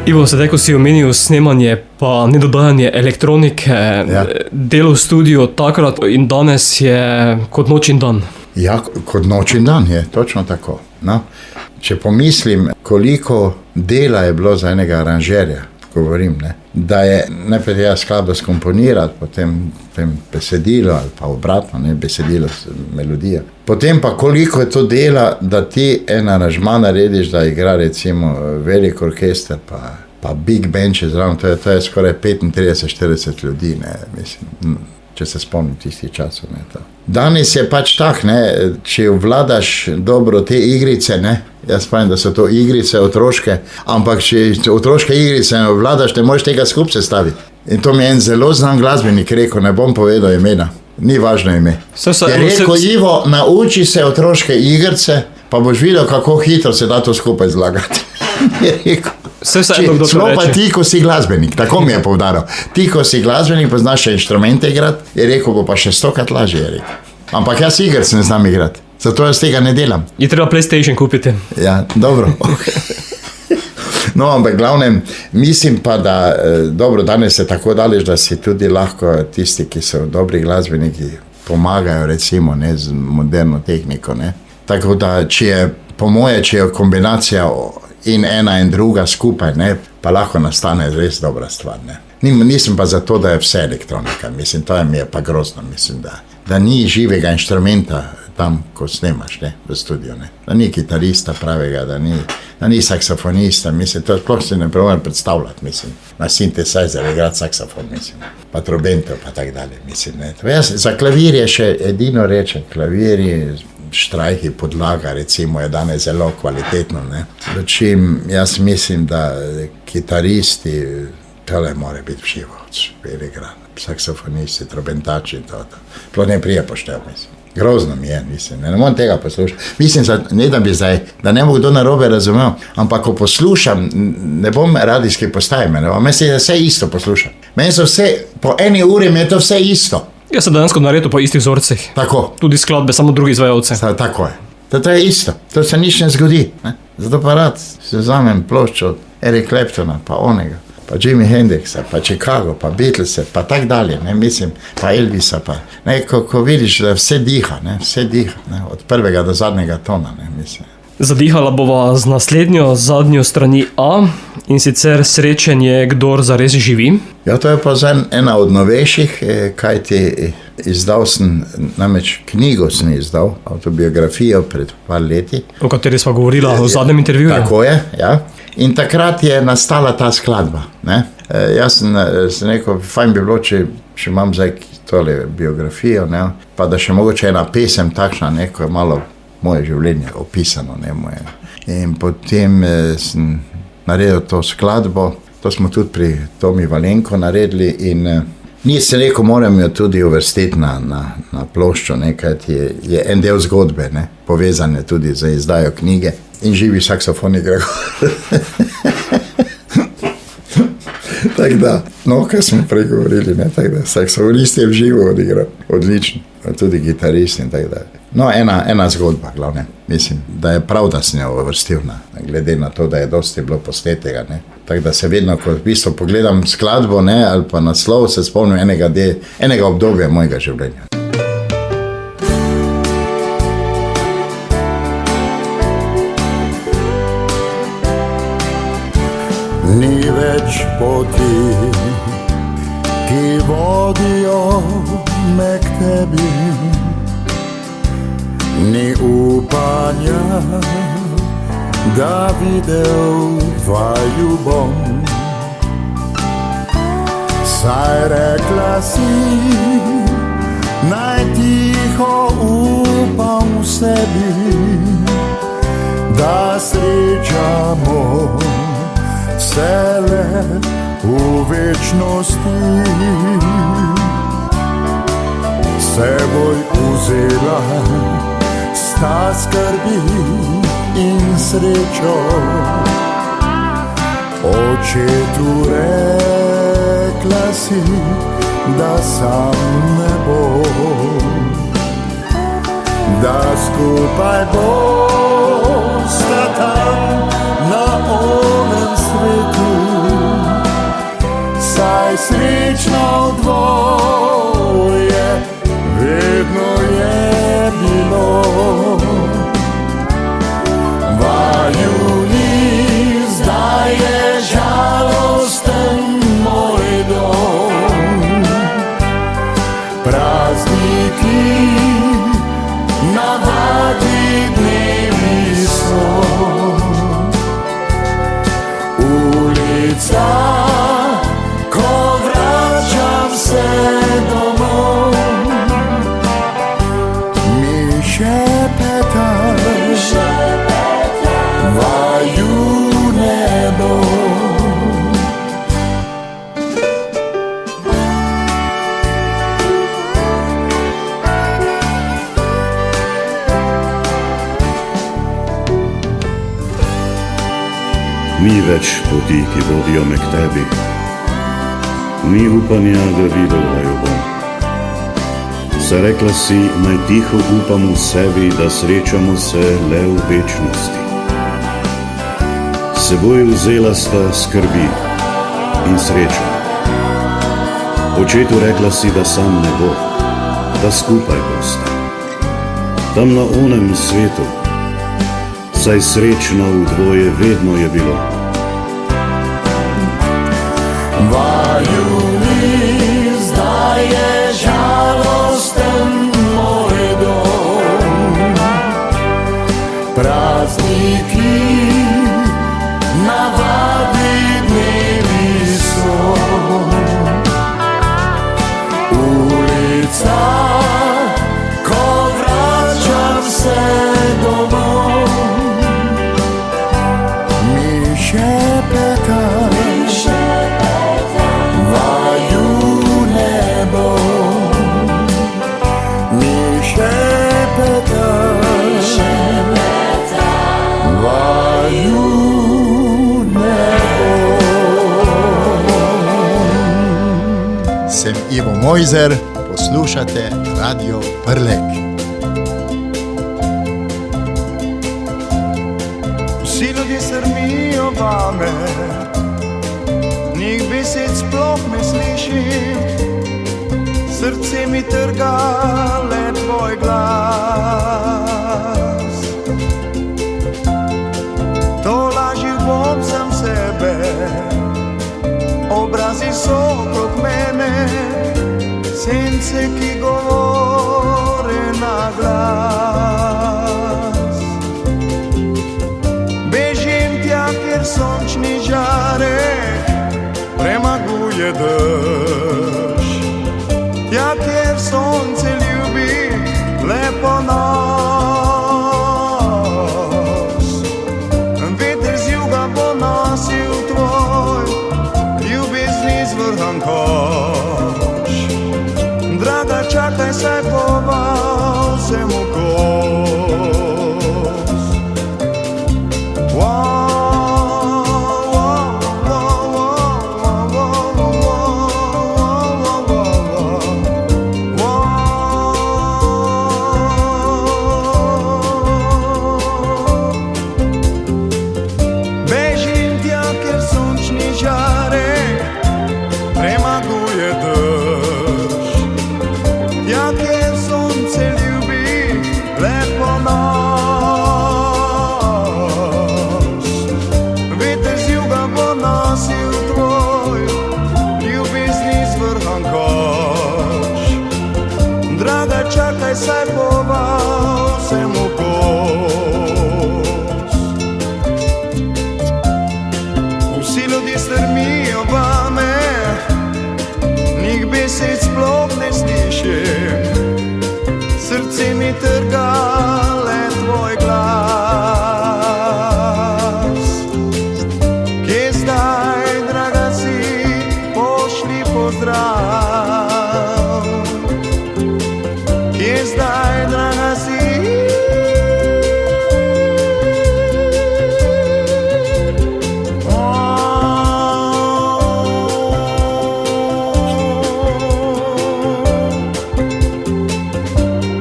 Ivo, sedaj, ko si omenil snemanje pa nedodajanje elektronike, delo v studiu takrat in danes je kot noč in dan. Ja, kot noč in dan je, točno tako. No? Če pomislim, koliko dela je bilo za enega aranžerja, govorim, ne? Da je najprej treba skladbo skomponirati, potem besedilo ali pa obratno, ne? Besedilo, melodija. Potem pa koliko je to dela, da ti en aranžma narediš, da igra recimo velik orkester, pa big band če zraven, to je skoraj 35-40 ljudi, ne? Mislim, če se spomnim tistih časov. Ne, to. Danes je pač tak, ne, če vladaš dobro te igrice, ne, jaz spomnim, da so to igrice otroške, ampak če otroške igrice ne vladaš, ne možeš tega skupaj sestaviti. In to mi je en zelo znan glasbenik rekel, ne bom povedal imena, ni važno ime. Je rekel, Ivo, nauči se otroške igrice, pa boš videl, kako hitro se da to skupaj zlagati. Je rekel. Celo pa ti, ko si glasbenik, tako mi je povdaril. Ti, ko si glasbenik, pa znaš še inštrumente igrati, je rekel, bo pa še 100krat lažje, je rekel. Ampak jaz igric ne znam igrati, zato jaz tega ne delam. Je treba PlayStation kupiti. Ja, dobro. No, ampak glavnem, mislim pa, da dobro, danes je tako daleč, da si tudi lahko tisti, ki so dobri glasbeniki, pomagajo recimo, ne, z moderno tehniko, ne. Tako da, po moje, če je kombinacija in ena in druga skupaj, ne, pa lahko nastane res dobra stvar, ne. Nisem pa zato, da je vse elektronika, mislim, to mi je pa grozno, mislim, da ni živega inštrumenta tam, ko snemaš, ne, v studiu, ne. Da ni kitarista pravega, da ni saksofonista, mislim, to sploh si ne pravim predstavljati, mislim. Na synthesizer igrati saksofon, mislim, pa trobento, pa tak dalje, mislim, ne. Jaz za klavir je še edino rečem, klavir štrajki, podlaga, recimo, je danes zelo kvalitetno, ne. Dočim, jaz mislim, da kitaristi, tole more biti všivo, saksofonisti, trobentači in to. Plod ne prije poštev, mislim. Grozno mi je, mislim, ne morem tega poslušati. Mislim, ne da bi zdaj, da ne bo kdo narobe razumel, ampak ko poslušam, ne bom radijski postaj, meni se vse isto poslušam. Meni so vse, po 1 uri mi je to vse isto. Jaz sem dejansko naredil po istih vzorcih. Tako. Tudi skladbe, samo drugi izvajalci. Tako je. To je isto, to se nič ne zgodi. Ne? Zato pa rad si vzamem ploščo Eric Claptona, pa onega, pa Jimi Hendrixa, pa Chicago, pa Beatlese, pa tak dalje, ne, mislim, pa Elvisa, pa, ne, ko vidiš, da vse diha, ne, od prvega do zadnjega tona, ne, mislim. Zadihala bova z naslednjo, zadnjo strani A, in sicer Srečen je, kdor zares živi. Ja, to je pa ena od novejših, kajti izdal sem, namreč knjigo sem izdal, autobiografijo pred par leti. O kateri sva govorila v zadnjem intervjuju. Tako je, ja. In takrat je nastala ta skladba, ne. Jaz sem rekel, fajn bi bilo, če imam zdaj tole biografijo, ne, pa da še mogoče ena pesem takšna, neko je malo moje življenje opisano, ne moje. In potem sem naredil to skladbo, to smo tudi pri Tomi Valenko naredili in nisem rekel, moram jo tudi uvrstiti na ploščo, nekaj je en del zgodbe, ne, povezane tudi za izdajo knjige in živi saksofon igra. Tako da, no, kaj smo pregovorili, ne, tako da, saksofonist je v živo odigral, odlično, tudi gitarist in tako da. No, ena zgodba, glavne, mislim, da je prav, da sem jo uvrstil, glede na to, da je dosti bilo posnetega, ne. Tako da se vedno, ko v bistvu pogledam skladbo, ne, ali pa naslov, se spomnim enega obdobja mojega življenja. Ni več poti, ki vodijo me k tebi, ni upanja, da videl vaju bom. Saj rekla si, naj tiho upam v sebi, da srečamo se le v večnosti. Seboj vzela sta skrbi in srečo, očetu rekla si, da sam ne bo, da skupaj bosta tam na onem svetu, saj srečno dvoje vedno je bilo. Vaju ni, zdaj je žalosten moj dom, prazniki navadni dnevi so, ulica, ko vračam se domov, mi šepeta, vaju nebo. Ni več poti, ki vodijo me k tebi, ni upanja, da videl vaju bom. Saj rekla si, naj tiho upam v sebi, da srečamo se le v večnosti. Seboj vzela sta skrbi in srečo. Očetu rekla si, da sam ne bo, da skupaj bosta. Tam na onem svetu, saj srečno v dvoje vedno je bilo. Vaju ni, zdaj je žalosten moj dom, prazniki navadni dnevi so, ulica, ko vračam se domov, mi šepeta, vaju nebo, mi šepeta. Ivo Mojzer, poslušate Radio Prlek. Vsi ljudje strmijo vame, njih besed sploh ne slišim, srce mi trga le tvoj glas. To lažil bom sam sebe, obrazi so okrog mene, sence, ki govore na glas. Bežim tja, kjer sončni žarek premaguje dež, tja, kjer sonce ljubi lepo nos. Veter z juga bo nosil tvoj ljubezni zvrhan koš. Draga, čakaj, saj bova vsemu kos. Bežim tja, kjer sončni žarek premaguje dež, tja, kjer sonce ljubi lepo nos. Veter z juga bo nosil tvoj ljubezni zvrhan koš. Draga, čakaj, saj bova vsemu kos. Vsi ljudje strmijo vame, njih besed sploh ne slišim, srce mi trga le tvoj glas. Kje zdaj, draga, si, pošli pozdrav. Kje zdaj, draga, si,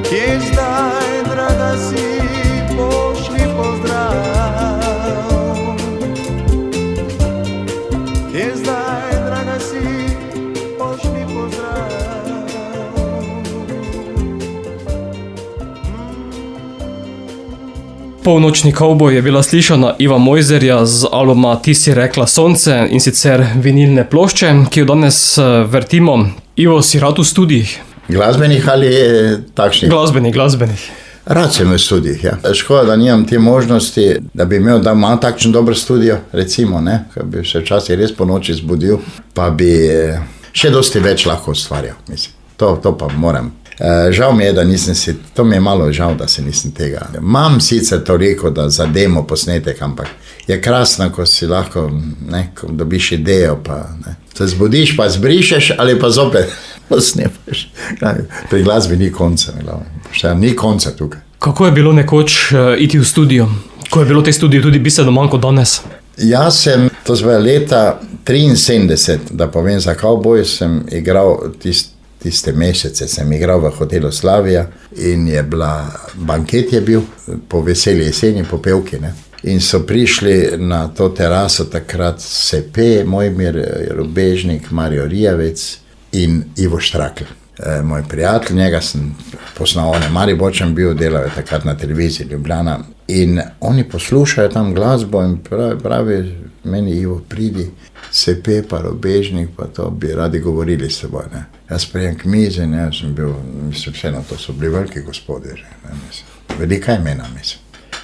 kje zdaj, draga, si, pošli pozdrav. Kje zdaj, draga, si, pošli pozdrav. Polnočni kavboj je bila slišana Iva Mojzerja z albuma Ti si rekla sonce, in sicer vinilne plošče, ki jo danes vrtimo. Ivo, si rad v studijih? Glasbenih ali takšnih? Glasbenih. Rad sem v studijih, ja. Škoda, da nimam te možnosti, da bi imel doma takšen dober studio, recimo, ne, ko bi se včasih res po noči zbudil, pa bi še dosti več lahko ustvarjal, mislim. To pa moram. Žal mi je, da nisem si, to mi je malo žal, da se nisem tega. Imam sicer toliko, da za demo posnetek, ampak je krasno, ko si lahko, ne, ko dobiš idejo, pa ne. Se zbudiš, pa zbrišeš ali pa zopet posnemaš. Pri glasbi ni konca, ni konca tukaj. Kako je bilo nekoč iti v studio? Ko je bilo te studije tudi bistveno manj kot danes? Jaz sem, to zve leta 73, da povem za kavboj, sem igral tiste mesece, sem igral v hotelu Slavija in je bila, banket je bil, po veseli jeseni, po pevki, ne. In so prišli na to teraso takrat Sepe, Mojmir Rubežnik, Mario Rijavec in Ivo Štrakl. Moj prijatelj, njega sem poznal, on je Mariborčan bil, delal je takrat na televiziji Ljubljana. In oni poslušajo tam glasbo in pravi meni, Ivo, pridi, Sepe pa Rubežnik, pa to bi radi govorili s seboj, ne. Jaz prijem k mizi, ne, jaz sem bil, mislim, vseeno, to so bili veliki gospodje, ne, mislim, velika imena, mislim.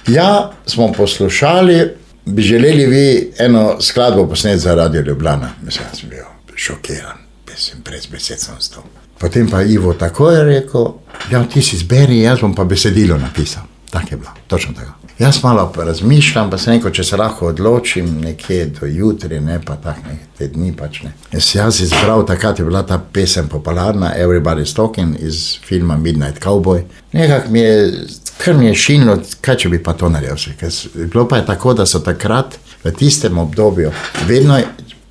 Ja, smo poslušali, bi želeli vi eno skladbo posneti za Radio Ljubljana. Mislim, jaz sem bil šokiran, mislim, brez besed sem stal. Potem pa Ivo tako je rekel, ja, ti si zberi, jaz bom pa besedilo napisal. Tak je bilo, točno tako. Jaz malo razmišljam, pa sem rekel, če se lahko odločim nekje do jutri, ne, pa tak ne, te dni pač ne. Jaz izbral, takrat je bila ta pesem popularna, Everybody's Talking, iz filma Midnight Cowboy. Nekak mi je, kar mi je šinilo, kaj če bi pa to naredil. Bilo pa je tako, da so takrat v tistem obdobju vedno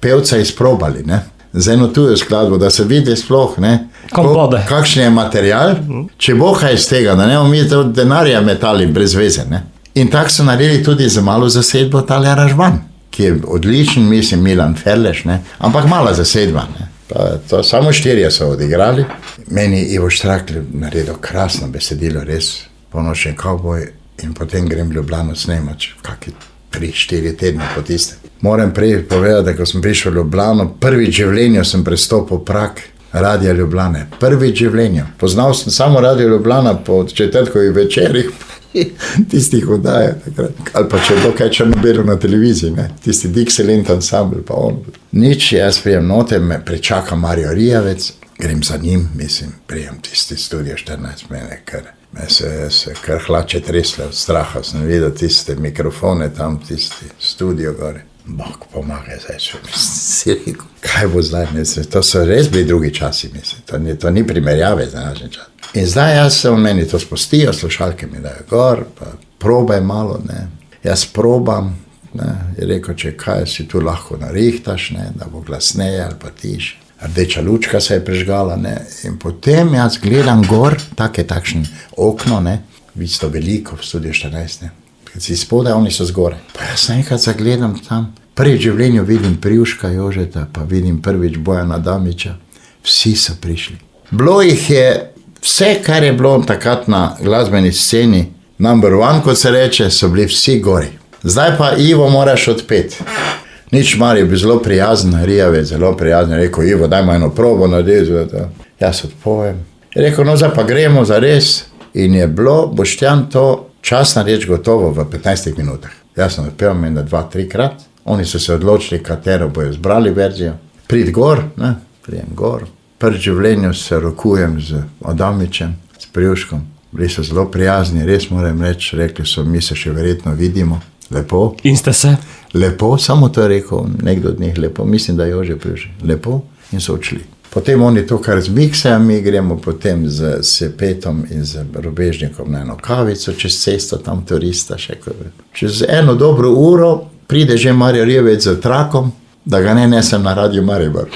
pevca izprobali, ne. z eno tujo skladbo, da se vidi sploh, ne, Kam pade. kakšen je material, če bo kaj iz tega, da ne bomo mi to denarja metali brez veze. Ne. In tako so naredili tudi za malo zasedbo tale aranžman, ki je odličen, mislim, Milan Ferleš, ne, ampak mala zasedba. Ne. Pa to samo 4 so odigrali. Meni Ivo Štrakl naredil krasno besedilo, res Ponočen kavboj, in potem grem v Ljubljano snemati, kakšne 3-4 tedne po tiste. Moram prej povedati, da ko sem prišel v Ljubljano, prvič v življenju sem prestopil prag Radia Ljubljane. Prvič v življenju. Poznal sem samo Radio Ljubljana po četrtkovih večerih, tistih oddajah takrat. Ali pa če je bilo kaj črno-belo na televiziji, ne? Tisti Dixieland ensemble, pa on. Nič, jaz prijem note, me pričaka Mario Rijavec, grem za njim, mislim, prijem tisti Studio 14, mene se kar hlače tresle od straha, sem videl tiste mikrofone tam, tisti studio gore. Bog pomagaj zdaj, si rekel, kaj bo zdaj, mislim, to so res bili drugi časi, mislim, to ni primerjave za današnji čas. In zdaj jaz se v meni to spustijo, slušalke mi dajo gor, pa probaj malo, ne, jaz probam, ne, je rekel, če kaj si tu lahko narihtaš, ne, da bo glasneje ali pa tiše. Rdeča lučka se je prežgala, ne, in potem jaz gledam gor, takšen okno, ne, vidiš to veliko v Studio 14, ne, kad si spodaj, oni so zgore. Pa jaz enkrat zagledam tam, prvič v življenju vidim Privška Jožeta, pa vidim prvič Bojana Damiča, vsi so prišli. Bilo jih je vse, kar je bilo takrat na glasbeni sceni, number one, kot se reče, so bili vsi gori. Zdaj pa Ivo moraš odpeti. Nič Mar je bil zelo prijazen, Rijavec zelo prijazen, je rekel, Ivo, dajmo eno probo narediti, jaz odpojem. Je rekel, no zdaj pa gremo za res. In je bilo, Boštjan, to časna reč gotovo v 15 minutah. Jaz sem odpel meni 2-3 krat, oni so se odločili, katero bojo zbrali verzijo. Prid gor, ne, prijem gor. Prvič v življenju se rokujem z Adamičem, s Privškom. Bili so zelo prijazni, res moram reči, rekli so, mi se še verjetno vidimo. Lepo. In ste se? Lepo, samo to je rekel nekdo od njih, lepo, mislim, da Jože Privšek. Lepo, in so odšli. Potem oni to kar zmiksajo, mi gremo potem z Petom in z Robežnikom na eno kavico, čez cesto, tam turista še. Čez eno dobro uro pride že Mario Rijavec z trakom, da ga ne nesem na Radio Maribor.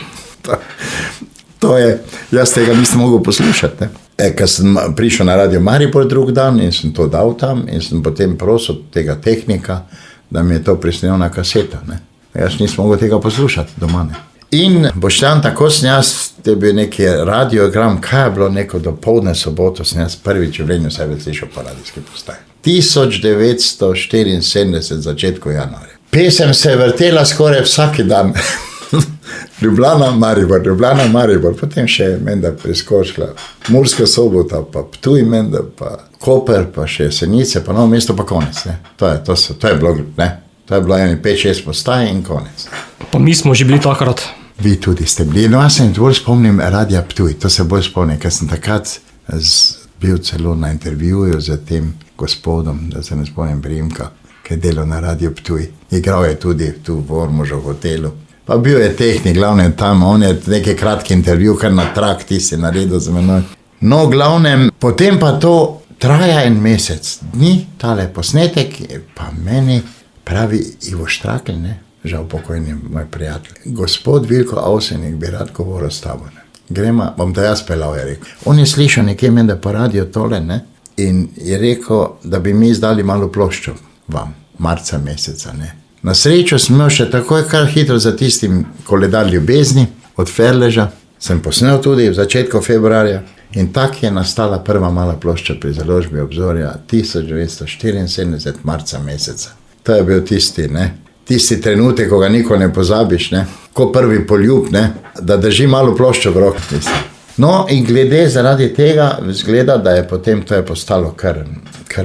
To je, jaz tega nisem mogel poslušati, ne. Ker sem prišel na Radio Maribor drug dan in sem to dal tam in sem potem prosil tega tehnika, da mi je to prisnil na kaseto, ne. Jaz nisem mogel tega poslušati doma, ne. In Boštjan, tako sem jaz, te bil neki radiogram, kaj je bilo neko dopoldne soboto, sem jaz prvič v življenju sebe slišal po radijski postaji. 1974, začetku januarja. Pesem se je vrtela skoraj vsak dan. Ljubljana, Maribor, potem še menda preskočila Murska Sobota, pa Ptuj menda, pa Koper, pa še Jesenice, pa Novo mesto, pa konec, ne. To je bilo, ne. To je bilo 5-6 postaj in konec. Pa mi smo že bili takrat. Vi tudi ste bili. No, jaz se bolj spomnim Radia Ptuj, to se bolj spomnim, ker sem takrat bil celo na intervjuju z tem gospodom, da se ne spomnim priimka, ki je delal na Radio Ptuj. Igral je tudi tu v Ormožu v hotelu. Pa bil je tehnik, glavnem tam, on je nekaj kratki intervju, kar na trak ti si naredil za menoj. No, glavnem, potem pa to traja en mesec dni, tale posnetek, pa meni pravi Ivo Štrakl, ne, žal pokojni moj prijatelj. Gospod Vilko Avsenik bi rad govoril s tabo, ne. Gremo, bom da jaz pelal, je rekel. On je slišal nekje menda po radio tole, ne, in je rekel, da bi mi izdali malo ploščo vam, marca meseca, ne. Na srečo sem imel še takoj kar hitro za tistim Koledar ljubezni od Ferleža, sem posnel tudi v začetku februarja in tak je nastala prva mala plošča pri založbi Obzorja 1974 marca meseca. To je bil tisti, ne, tisti trenutek, ko ga nikoli ne pozabiš, ne, ko prvi poljub, ne, da drži malo ploščo v roki, mislim. No, in glede zaradi tega zgleda, da je potem to je postalo kar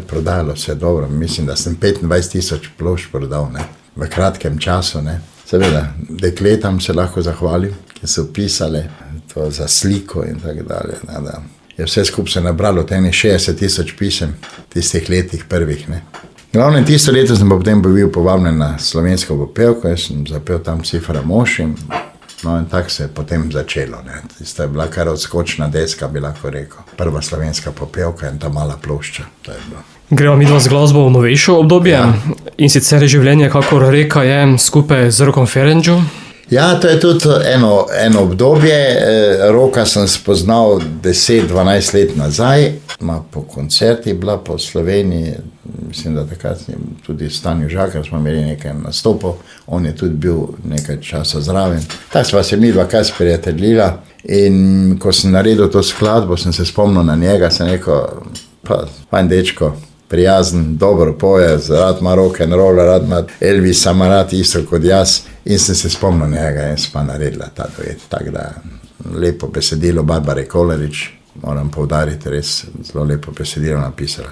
prodajalo vse dobro. Mislim, da sem 25,000 plošč prodal, ne, v kratkem času, ne. Seveda, dekletam se lahko zahvalim, ki so pisale to za sliko in tako dalje, da. Je vse skupaj se nabralo teni 60,000 pisem tistih letih prvih, ne. Glavnem, tisto leto sem pa potem bil povabljen na slovensko popevko, jaz sem zapel tam Cifra mož in no, in tako se je potem začelo, ne. Tista je bila kar odskočna deska, bi lahko rekel. Prva slovenska popevka in ta mala plošča, to je bilo. Gremo midva z glasbo v novejšo obdobje, in sicer življenje, kakor reka je, skupaj z Rokom Ferenčem. Ja, to je tudi eno obdobje. Roka sem spoznal 10-12 let nazaj, po koncerti bila po Sloveniji, mislim, da takrat tudi Stanju Žakar smo imeli nekaj nastopov, on je tudi bil nekaj časa zraven. Tako sva se midva kaj sprijateljila in ko sem naredil to skladbo, sem se spomnil na njega, sem rekel, pa fajn dečko, prijazen, dobro poje, rad ima rock'n'roll, rad ima Elvisa, ima rad isto kot jaz. In sem se spomnil njega in sva naredila ta duet. Tako da lepo besedilo Barbare Kolarič, moram poudariti, res zelo lepo besedilo napisala.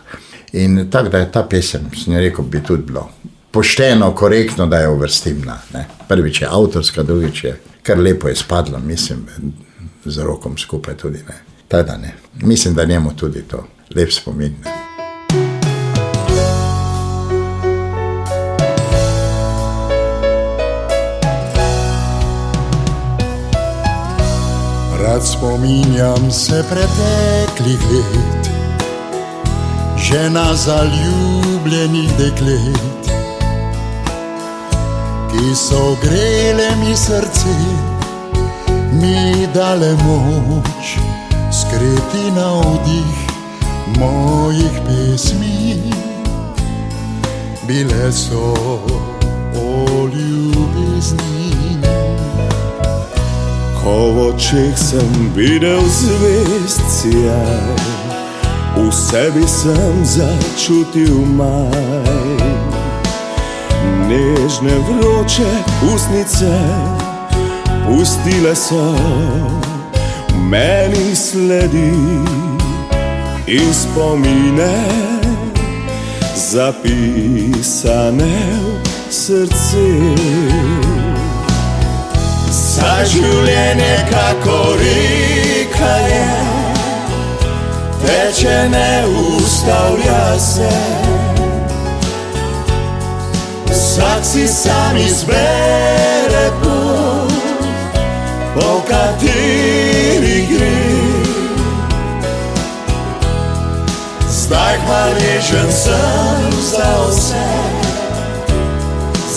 In tako da je ta pesem, sem rekel, bi tudi bilo pošteno, korektno, da jo uvrstim na. Ne. Prvič je avtorska, drugič je kar lepo je spadla, mislim, z Rokom skupaj tudi. Ne. Tako da ne. Mislim, da njemu tudi to lep spomin. Ne. Rad spominjam se preteklih let, žena zaljubljenih deklet, ki so grele mi srce, mi dale moč, skriti navdih mojih pesmi. Bile so o ljubezni. Ko v očeh sem videl zvezd sijaj, v sebi sem začutil maj. Nežne vroče ustnice pustile so v meni sledi in spomine zapisane v srce. Saj življenje kako reka je, teče, ne ustavlja se. Vsak si sam izbere pot, po kateri gre. Zdaj hvaležen sem za vse,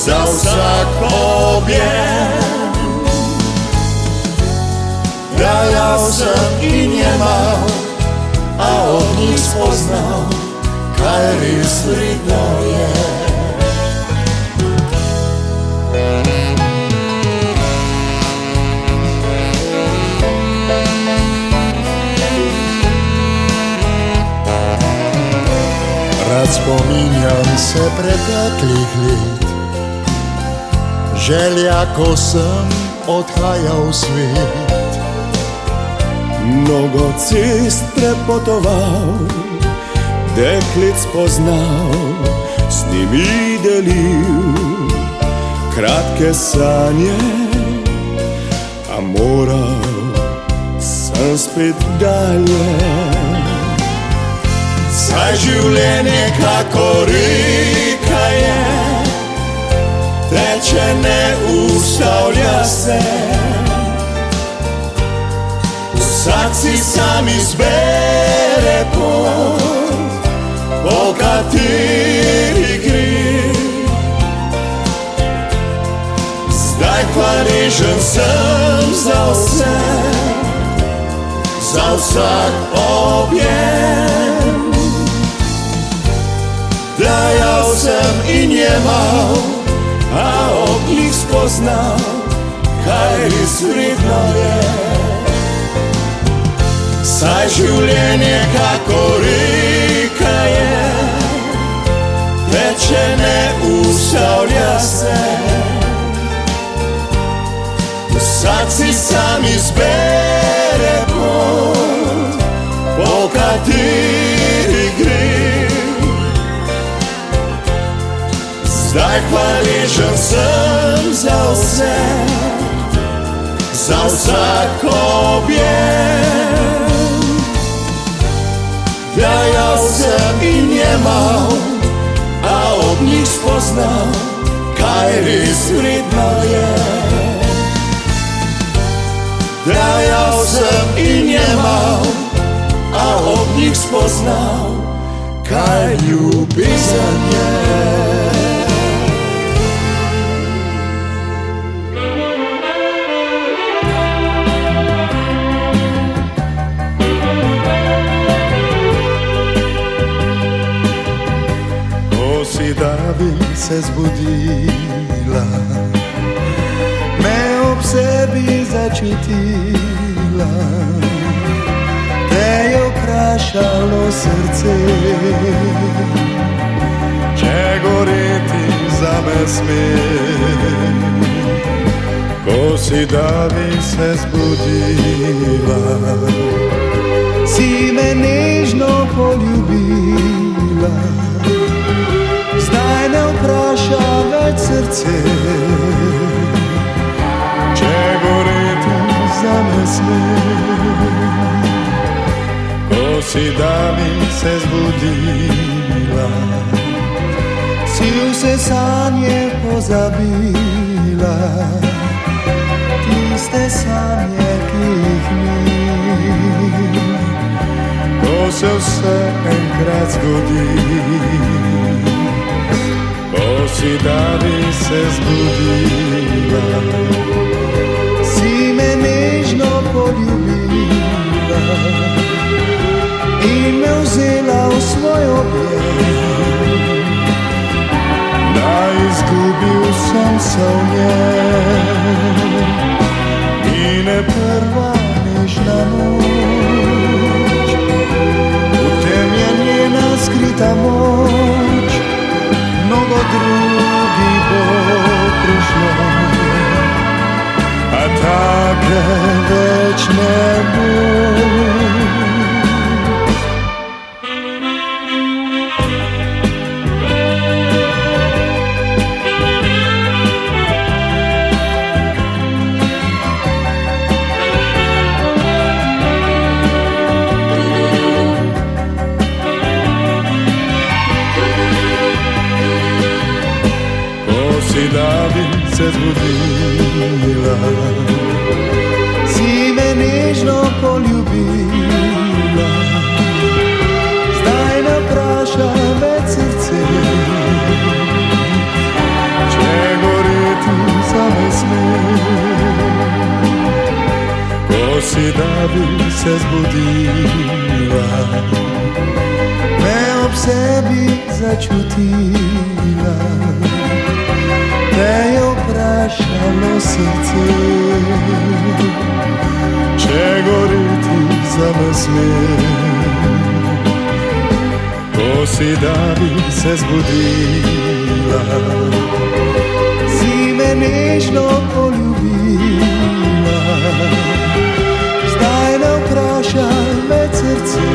za vsak objem. Dajal sem in jemal, a od njih spoznal, kaj res vredno je. Rad spominjam se preteklih let, želja, ko sem odhajal v svet. Mnogo cest prepotoval, deklic spoznal, s njimi delil kratke sanje, a moral sem spet dalje. Saj življenje kako reka je, teče, ne ustavlja se. Vsak si sam izbere pot, po kateri gre. Zdaj hvaležen sem za vse, za vsak objem. Dajal sem in jemal, a ob njih spoznal, kaj res vredno je. Saj življenje kako reka je, teče, ne ustavlja se. Vsak si sam izbere pot, po kateri gre. Zdaj hvaležen sem za vse, za vsak objem. Dajal sem in jemal, a ob njih spoznal, kaj res vredno je. Dajal sem in jemal, a ob njih spoznal, kaj ljubezen je. Ko si da bi se zbudila, me ob sebi začutila, te je vprašalo srce, če goreti zame sme. Ko si da bi se zbudila, si me nežno poljubila, zdaj ne vpraša več srce, če goreti zame sme. Ko si da bi se zbudila, si vse sanje pozabila, tiste sanje, ki jih ni. Ko se vse enkrat zgodi, ko si da bi se zbudila, si me nežno poljubila in me vzela v svoj objem, da izgubil sem se v njem. Mine prva nežna noč, v tem je njena skrita moč, mnogo drugi bo prišlo, a take več ne bo. Da bi se zbudila, si me nežno poljubila, zdaj ne vpraša več srce, če goreti zame sme. Ko si da bi se zbudila, me ob sebi začutila, te je vprašalo srce, če goreti zame sme. Ko si da bi se zbudila, si me nežno poljubila, zdaj ne vpraša več srce,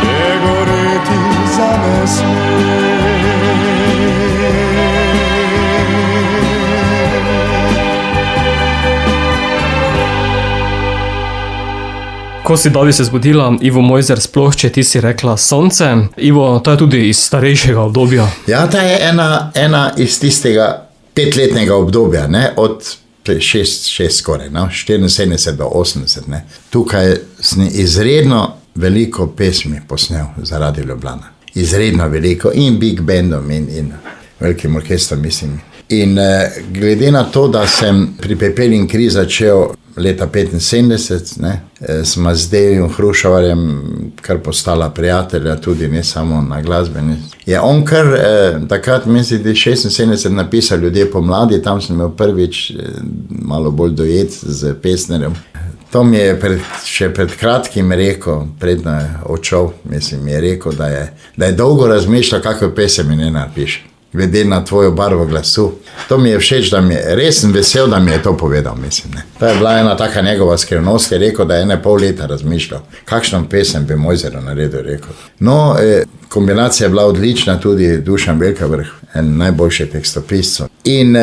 če goreti zame sme. Ko si da bi se zbudila, Ivo Mojzer, sploh če ti si rekla sonce. Ivo, to je tudi iz starejšega obdobja. Ja, ta je ena iz tistega 5-letnega obdobja, ne? Od 6 skoraj, no? 74 do 80. Ne? Tukaj sem izredno veliko pesmi posnel za Radio Ljubljana. Izredno veliko in big bandom in velikim orkestrom, mislim. In glede na to, da sem pri Pepel in Kri začel leta 75, ne, sva z Devim Hrušavarjem kar postala prijatelja, tudi ne samo na glasbeni. Je on kar takrat, mislim, da 76 napisal Ljudje pomladi, tam sem imel prvič malo bolj dojet z pesnerjem. To mi je še pred kratkim rekel, predno je odšel, mislim, mi je rekel, da je dolgo razmišljal, kako pesem mi ne napiše, glede na tvojo barvo glasu. To mi je všeč, da mi je, res sem vesel, da mi je to povedal, mislim. Ne. To je bila ena taka njegova skrivnost, je rekel, da je 1,5 leta razmišljal, kakšno pesem bi Mojzer naredil, rekel. No, kombinacija je bila odlična, tudi Dušan Belkavrh, en najboljši tekstopiscev. In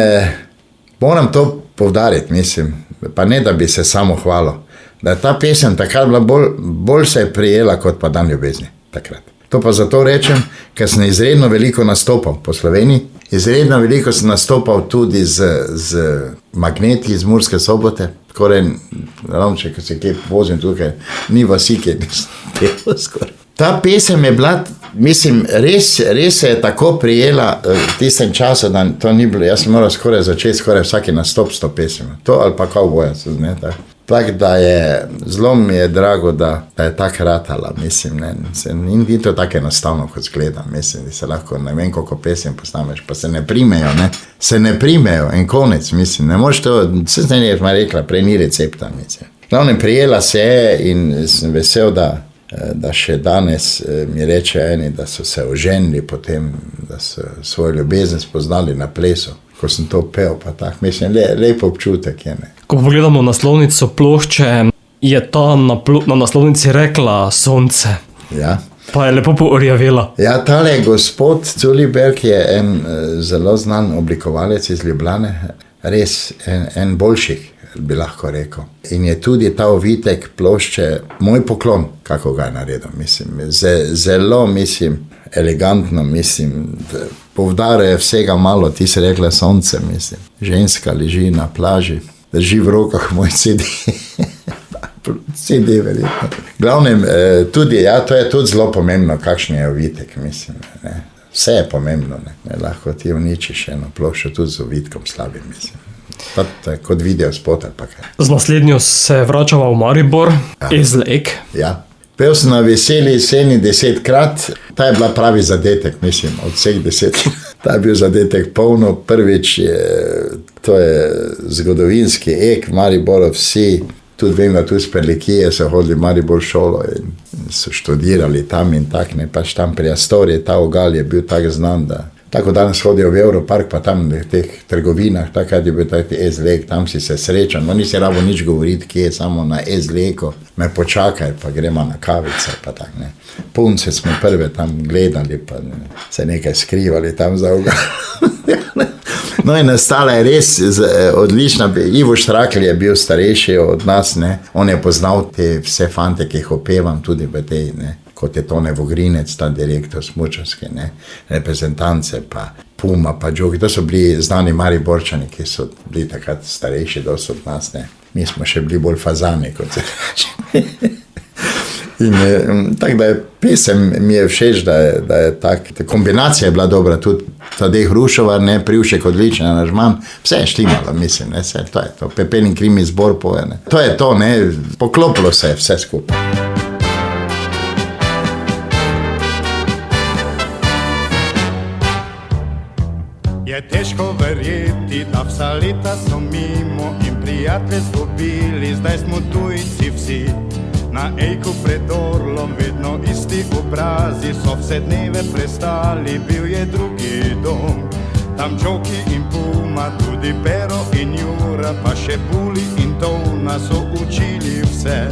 moram to poudariti, mislim, pa ne, da bi se samo hvalil, da je ta pesem takrat bila bolj se je prijela, kot pa Dan ljubezni, takrat. To pa zato rečem, ker sem izredno veliko nastopal po Sloveniji, izredno veliko sem nastopal tudi z Magneti iz Murske Sobote, skoraj, ravnoče, ko se kje vozim tukaj, ni vasi, kjer nisem delal skoraj. Ta pesem je bila, mislim, res se je tako prijela v tistem času, da to ni bilo, jaz sem moral začeti vsaki nastop s to pesem. To ali pa Kavboja, ne, tako. Tako da zelo mi je drago, da je tako ratala, mislim, ne. Ni to tako enostavno, kot zgleda, mislim, da se lahko ne vem, koliko pesem posnameš, pa se ne primejo, ne. Se ne primejo in konec, mislim, ne moreš to, se z njej je rekla, prej ni recepta, mislim. Glavnem, prijela se je in sem vesel, da še danes mi reče eni, da so se oženili potem, da so svojo ljubezen spoznali na plesu. Ko sem to pel, pa tako, mislim, lep občutek je, ne. Ko pogledamo naslovnico plošče, je ta na naslovnici rekla sonce. Ja. Pa je lepo porjavela. Ja, tale gospod Culiberg je en zelo znan oblikovalec iz Ljubljane, res en boljših, bi lahko rekel. In je tudi ta ovitek plošče moj poklon, kako ga je naredil, mislim. Zelo, mislim, elegantno, mislim, poudarja vsega malo, ti si rekla sonce, mislim. Ženska leži na plaži, drži v rokah moj CD. CD, verjetno. Glavnem, tudi, ja, to je tudi zelo pomembno, kakšen je ovitek, mislim, ne. Vse je pomembno, ne. Lahko ti uničiš eno ploščo tudi z ovitkom slabim, mislim. To je kot video spot ali pa kaj. Z naslednjo se vračava v Maribor, Ezlek. Ja. Pel sem na veseli sceni 10krat, ta je bila pravi zadetek, mislim, od vseh 10. Ta je bil zadetek polno, prvič to je zgodovinski ek v Mariboru, vsi, tudi vem, da tudi z Perlikije so hodili v Maribor šolo in so študirali tam in tak, ne, pač tam pri Astoriji, ta ogal je bil tako znan, da tako danes hodijo v Europark, pa tam v teh trgovinah, takrat je bil taki Ezlek, tam si se srečal, no nisi rabo nič govoriti, kje je, samo na Ezleku, me počakaj, pa gremo na kavice, pa tak, ne. Punce smo prve tam gledali, pa ne, se nekaj skrivali tam za ogal. No in nastala je res odlična, Ivo Štrakl je bil starejši od nas, ne, on je poznal te vse fante, ki jih opevam tudi v tej, ne, kot je Tone Vogrinec, ta direktor smučarske, ne, reprezentance, pa Puma, pa Džogi, to so bili znani Mariborčani, ki so bili takrat starejši dosti od nas, ne. Mi smo še bili bolj fazani, kot se reče. In tako da je pesem mi je všeč, da je tak, kombinacija je bila dobra, tudi Tadej Hrušovar, ne, Privšek odličen aranžman, vse je štimalo, mislim, ne, vse, to je to, Pepelin krimi zbor poje, ne. To je to, ne, poklopilo se je vse skupaj. Je težko verjeti, da vsa leta so mimo in prijatelje zgubili, zdaj smo tujci vsi. Na Ejku pred Orlom vedno isti obrazi, so vse dneve prestali, bil je drugi dom. Tam Džoki in Puma, tudi Pero in Jura, pa še Buli in Tona so učili vse.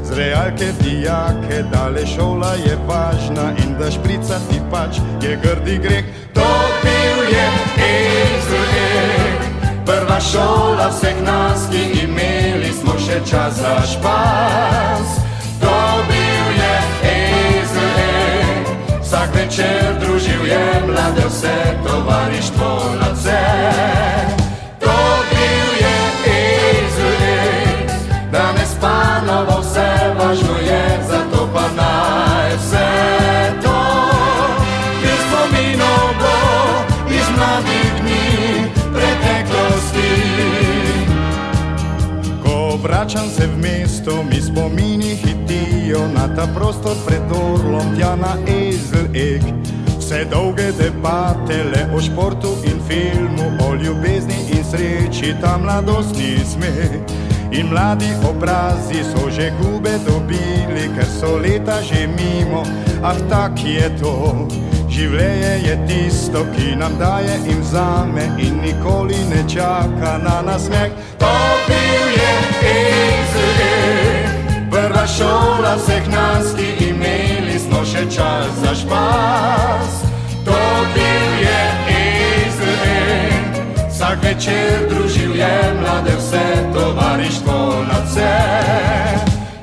Z realke dijake, dale šola je važna in da špricati pač je grdi greh. To bil je Ezlek, prva šola vseh nas, ki imeli smo še čas za špas. To bil je Ezlek, vsak večer družil je mlade, vse tovarištvo nadvse. To bil je Ezlek, danes panovo vse važno je, zato pa naj vse to iz spominov bo, iz mladih dni preteklosti. Ko vračam se v mesto, mi spomini hitijo na ta prostor pred Orlom, tja na Ezlek. Vse dolge debate le o športu in filmu, o ljubezni in sreči, ta mladostni smeh. In mladi obrazi so že gube dobili, ker so leta že mimo, ah tak je to. Življenje je tisto, ki nam daje in vzame in nikoli ne čaka na nasmeh. To bil je Ezlek, prva šola vseh nas, ki imeli smo še čas za špas. To bil je Ezlek, vsak večer družil je mlade, vse tovarištvo nadvse.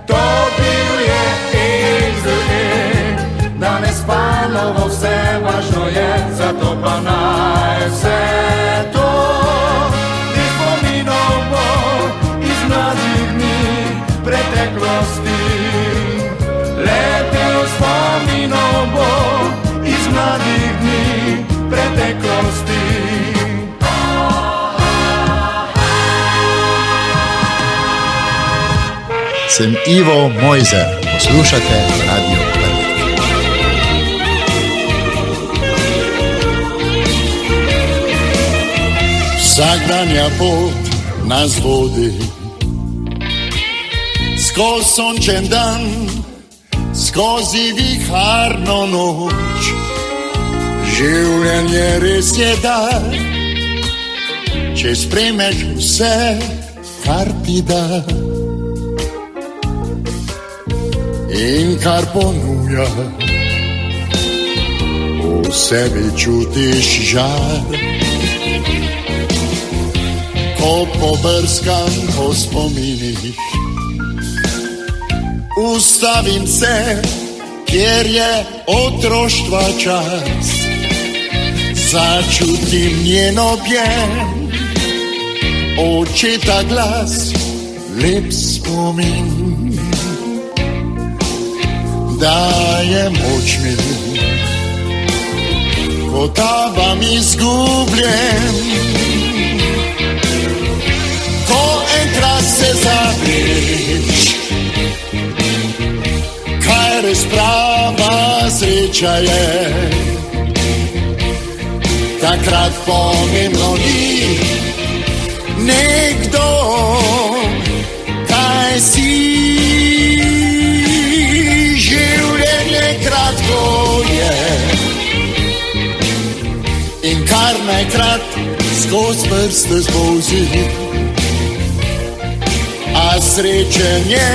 To bil je Ezlek, danes panovo vse važno je, zato pa naj vse to iz spominov bo, iz mladih dni preteklosti. Letel spominov bo, iz mladih dni preteklosti. sem Ivo Mojzer. Poslušate Radio Prlek. Vsakdanja pot nas vodi skozi sončen dan, skozi viharno noč. Življenje res je dar, če sprejmeš vse, kar ti da in kar ponuja. V sebi čutiš žar, ko pobrskam po spominih. Ustavim se, kjer je otroštva čas, začutim njen objem, očeta glas, lep spomin, daje moč mi, ko tavam izgubljen. Ko enkrat se zaveš, kaj res prava sreča je, takrat pomembno ni nekdo, kaj si. Življenje kratko je in kar najkrat skozi prste spolzi, a srečen je,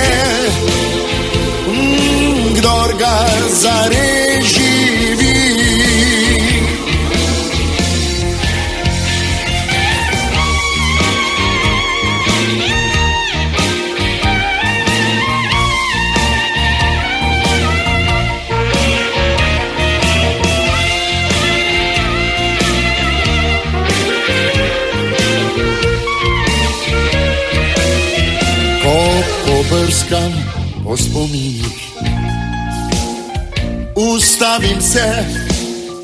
kdor ga zares živi. Brskam po spominih, ustavim se,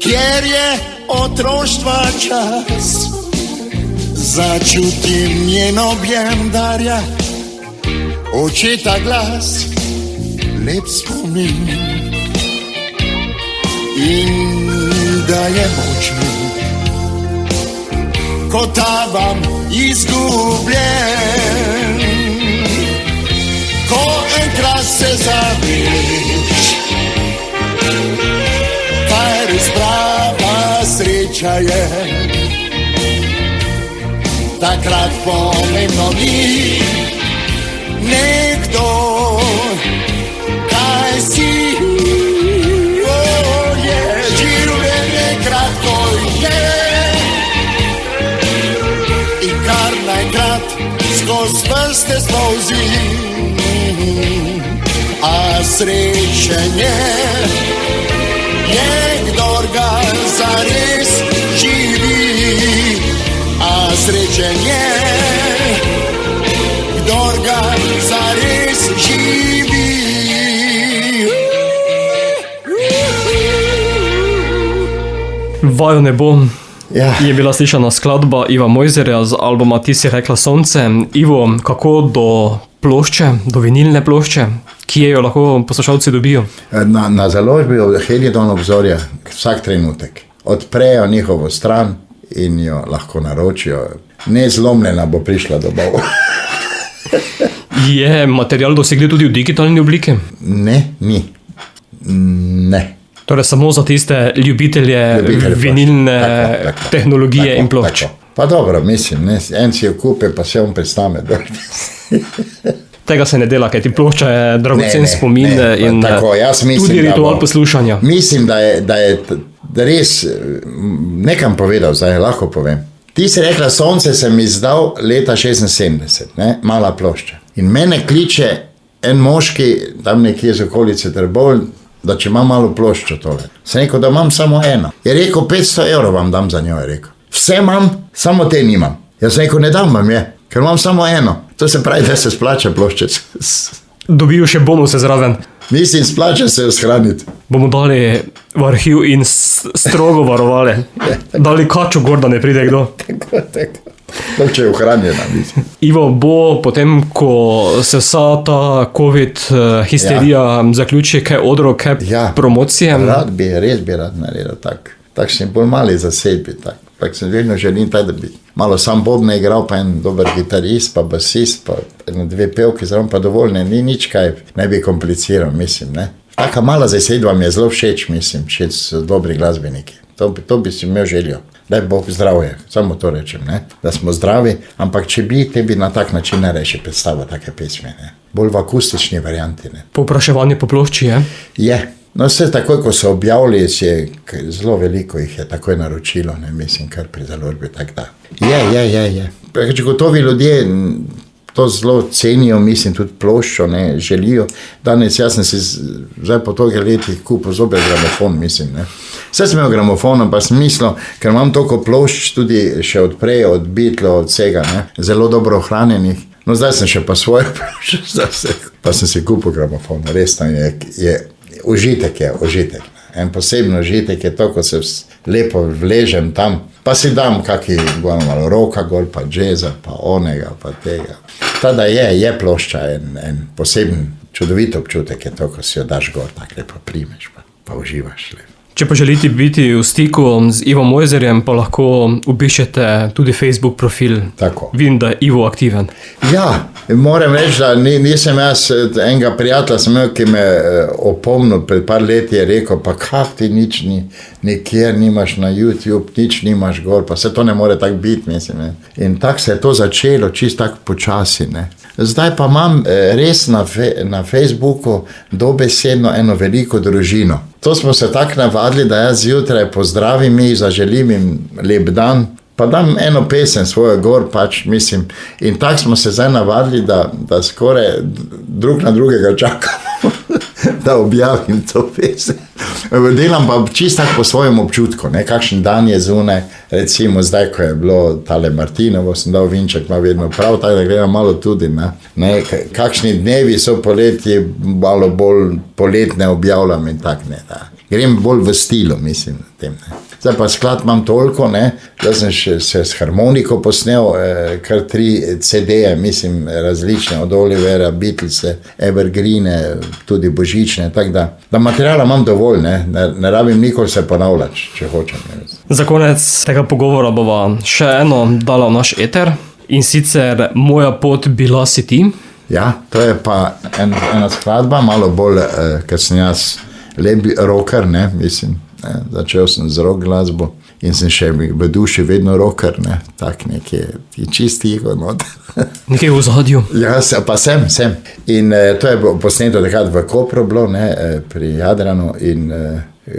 kjer je otroštva čas, začutim njen objem darja, očeta glas, lep spomin in daje moč mi, ko tavam izgubljen. Ko enkrat se zaveš, kaj res prava sreča je, takrat pomembno ni nekdo, kaj si. Življenje kratko je in kar najkrat skozi prste spolzi, a srečen je, kdor ga zares živi. A srečen je, kdor ga zares živi. Vaju ne bom. Ja. Je bila slišana skladba Iva Mojzerja z albuma Ti si rekla sonce. Ivo, kako do plošče, do vinilne plošče, kje jo lahko poslušalci dobijo? Na založbi Helidon obzorja vsak trenutek. Odprejo njihovo stran in jo lahko naročijo. Nezlomljena bo prišla domov. Je material dosegljiv tudi v digitalni obliki? Ne, ni. Ne. Torej samo za tiste ljubitelje vinilne tako, tehnologije tako, in plošč. Tako. Pa dobro, mislim, ne, en si jo kupe, pa se on prestane. Tega se ne dela, kaj ti plošča je dragocen spomin in tako, mislim, tudi ritual poslušanja. Mislim, da je res nekam povedal, zdaj lahko povem. Ti si rekla, sonce sem izdal leta 76, ne, mala plošča. In mene kliče en moški, tam nekje z okolice Trbovlj, da če imam malo ploščo tole. Sem rekel, da imam samo eno. Je rekel, 500 € vam dam za njo, je rekel. Vse imam, samo te nimam. Jaz sem rekel, ne dam vam je, ker imam samo eno. To se pravi, da se splača plošče. Dobijo še bonuse zraven. Mislim, splača se jo shraniti. Bomo dali v arhiv in strogo varovali. Dali kačo gor, da ne pride kdo. Tako. To, če je ohranjena, mislim. Ivo, bo potem, ko se vsa ta COVID histerija zaključi, kaj odro, kaj promocije? Rad bi, res bi rad naredil tak. Takšni bolj mali zasedbi, tak sem vedno želim da bi malo sam bobne igral, pa en dober gitarist, pa basist, pa dve pevke, zraven pa dovolj, ni nič kaj, ne bi kompliciral, mislim, ne. Taka mala zasedba mi je zelo všeč, mislim, če so dobri glasbeniki. To bi si imel željo. Daj Bog zdravje, samo to rečem, ne? Da smo zdravi, ampak če bi, te bi na tak način nareši predstava take pesme, ne? Bolj v akustični varianti, ne? Povpraševanje po plošči je? Je. No, vse takoj, ko so objavili, zelo veliko jih je takoj naročilo, ne, mislim, kar pri založbi, tak da. Je. Če gotovi ljudje to zelo cenijo, mislim, tudi ploščo, ne, želijo. Danes jaz sem si zdaj po toliko letih kupil zopet gramofon, mislim, ne. Vse sem imel gramofon, pa sem mislil, ker imam toliko plošč tudi še od prej, od Beatlov, od vsega, ne, zelo dobro ohranjenih. No, zdaj sem še pa svoje plošče, pa sem si kupil gramofon, res tam užitek je. En posebno užitek je to, ko se lepo vležem tam, pa si dam kaki malo roka gor, pa džeza, pa onega, pa tega. Tada je plošča en poseben čudovit občutek je to, ko si jo daš gor, tako lepo primeš, pa uživaš lepo. Če pa želite biti v stiku z Ivo Mojzerjem, pa lahko obiščete tudi Facebook profil. Tako. Vidim, da je Ivo aktiven. Ja, moram reči, da nisem jaz enega prijatelja, sem imel, ki me opomnil, pred par leti je rekel, pa kak ti nič nikjer nimaš na YouTube, nič nimaš gor, pa se to ne more tako biti, mislim. Ne. In tako se je to začelo, čist tako počasi, ne. Zdaj pa imam res na Facebooku dobesedno eno veliko družino. To smo se tako navadili, da jaz zjutraj pozdravim jih, zaželim jim lep dan, pa dam eno pesem svojo gor, pač mislim. In tako smo se zdaj navadili, da skoraj drug na drugega čakamo, da objavim to pesem. Delam pa čisto po svojem občutku, ne, kakšen dan je zunaj, recimo zdaj, ko je bilo tale Martinovo, sem dal Vinček, ima vedno prav, tako da gledam malo tudi, ne, kakšni dnevi so poleti, malo bolj poletne objavljam in tak, ne, da. Grem bolj v stilu, mislim, tem, ne. Zdaj pa sklad imam toliko, ne, da sem se s harmoniko posnel, kar 3 CD-je, mislim, različne, od Olivera, Beatlese, Evergreene, tudi božične, tako da materijala imam dovolj, ne rabim nikoli se ponavljati, če hočem. Ne. Za konec tega pogovora bova še eno dala v naš eter, in sicer Moja pot bila si ti. Ja, to je pa ena skladba, malo bolj, ker sem jaz lep rocker, ne, mislim. Ne, začel sem z rock glasbo in sem še v duši vedno rocker, ne, tak nekje čist tiho not. Nekaj v zadju. Ja, pa sem. In to je posneto takrat v Kopru bilo, ne, pri Jadranu in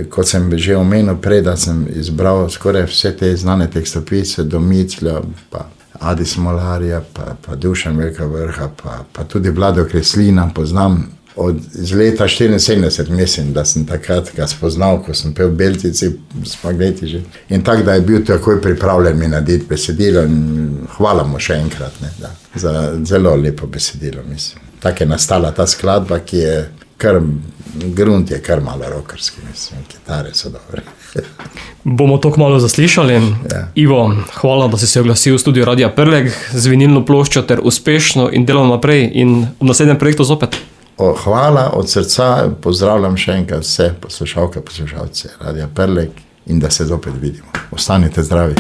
kot sem že omenil prej, da sem izbral skoraj vse te znane tekstopisce, do Miclja, pa Adi Smolarja, pa Dušan Velika Vrha, pa tudi Vlado Kreslina poznam. Z leta 74, mislim, da sem takrat ga spoznal, ko sem pel Beltici, Spagleti že. In tako, da je bil takoj pripravljen mi narediti besedilo in hvala mu še enkrat, ne, da, za zelo lepo besedilo, mislim. Tako je nastala ta skladba, ki je grunt je kar malo rockerski, mislim, kitare so dobre. Bomo to kmalu zaslišali. Ja. Ivo, hvala, da si se oglasil v studiu Radia Prlek z vinilno ploščo ter uspešno in delamo naprej in v naslednjem projektu zopet. Hvala od srca, pozdravljam še enkrat vse poslušalke, poslušalce Radia Prlek in da se zopet vidimo. Ostanite zdravi.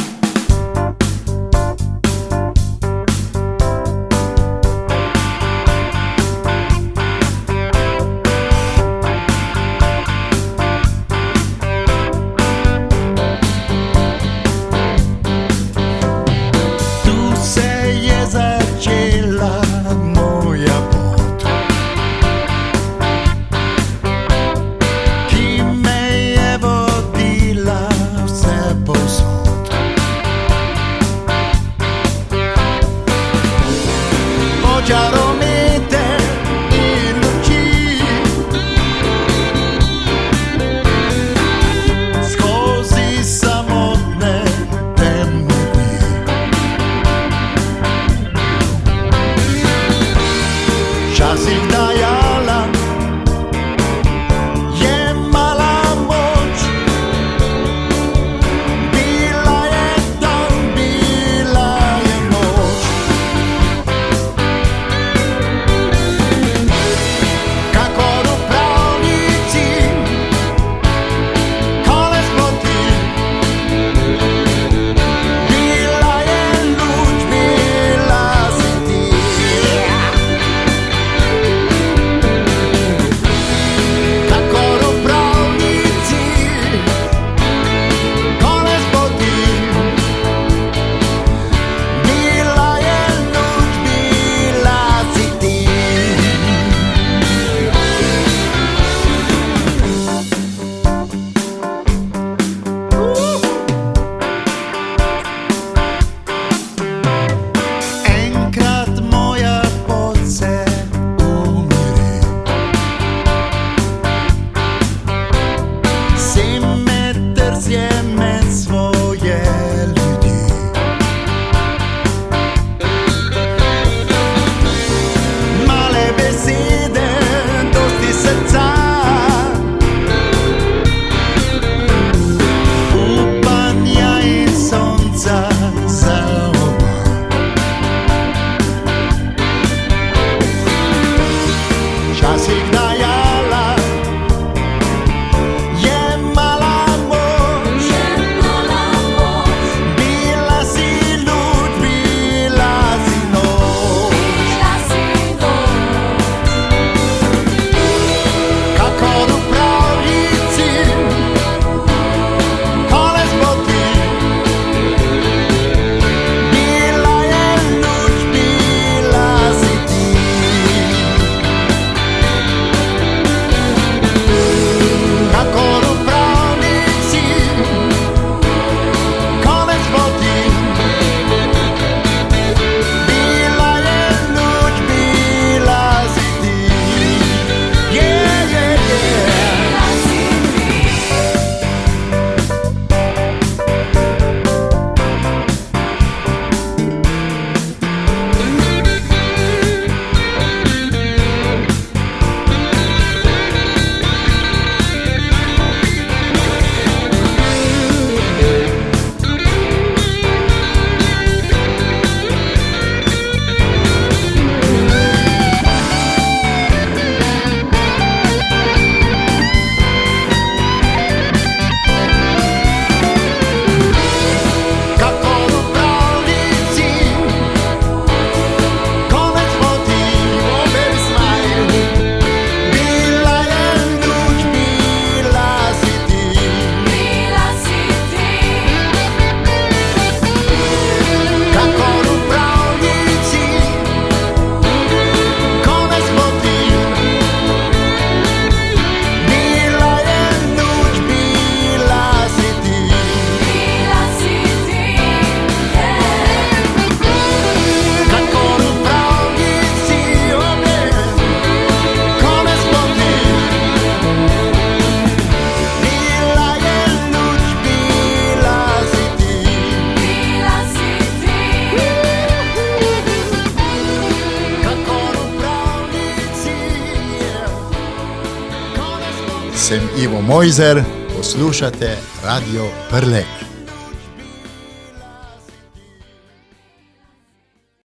sem Ivo Mojzer, poslušate Radio Prlek.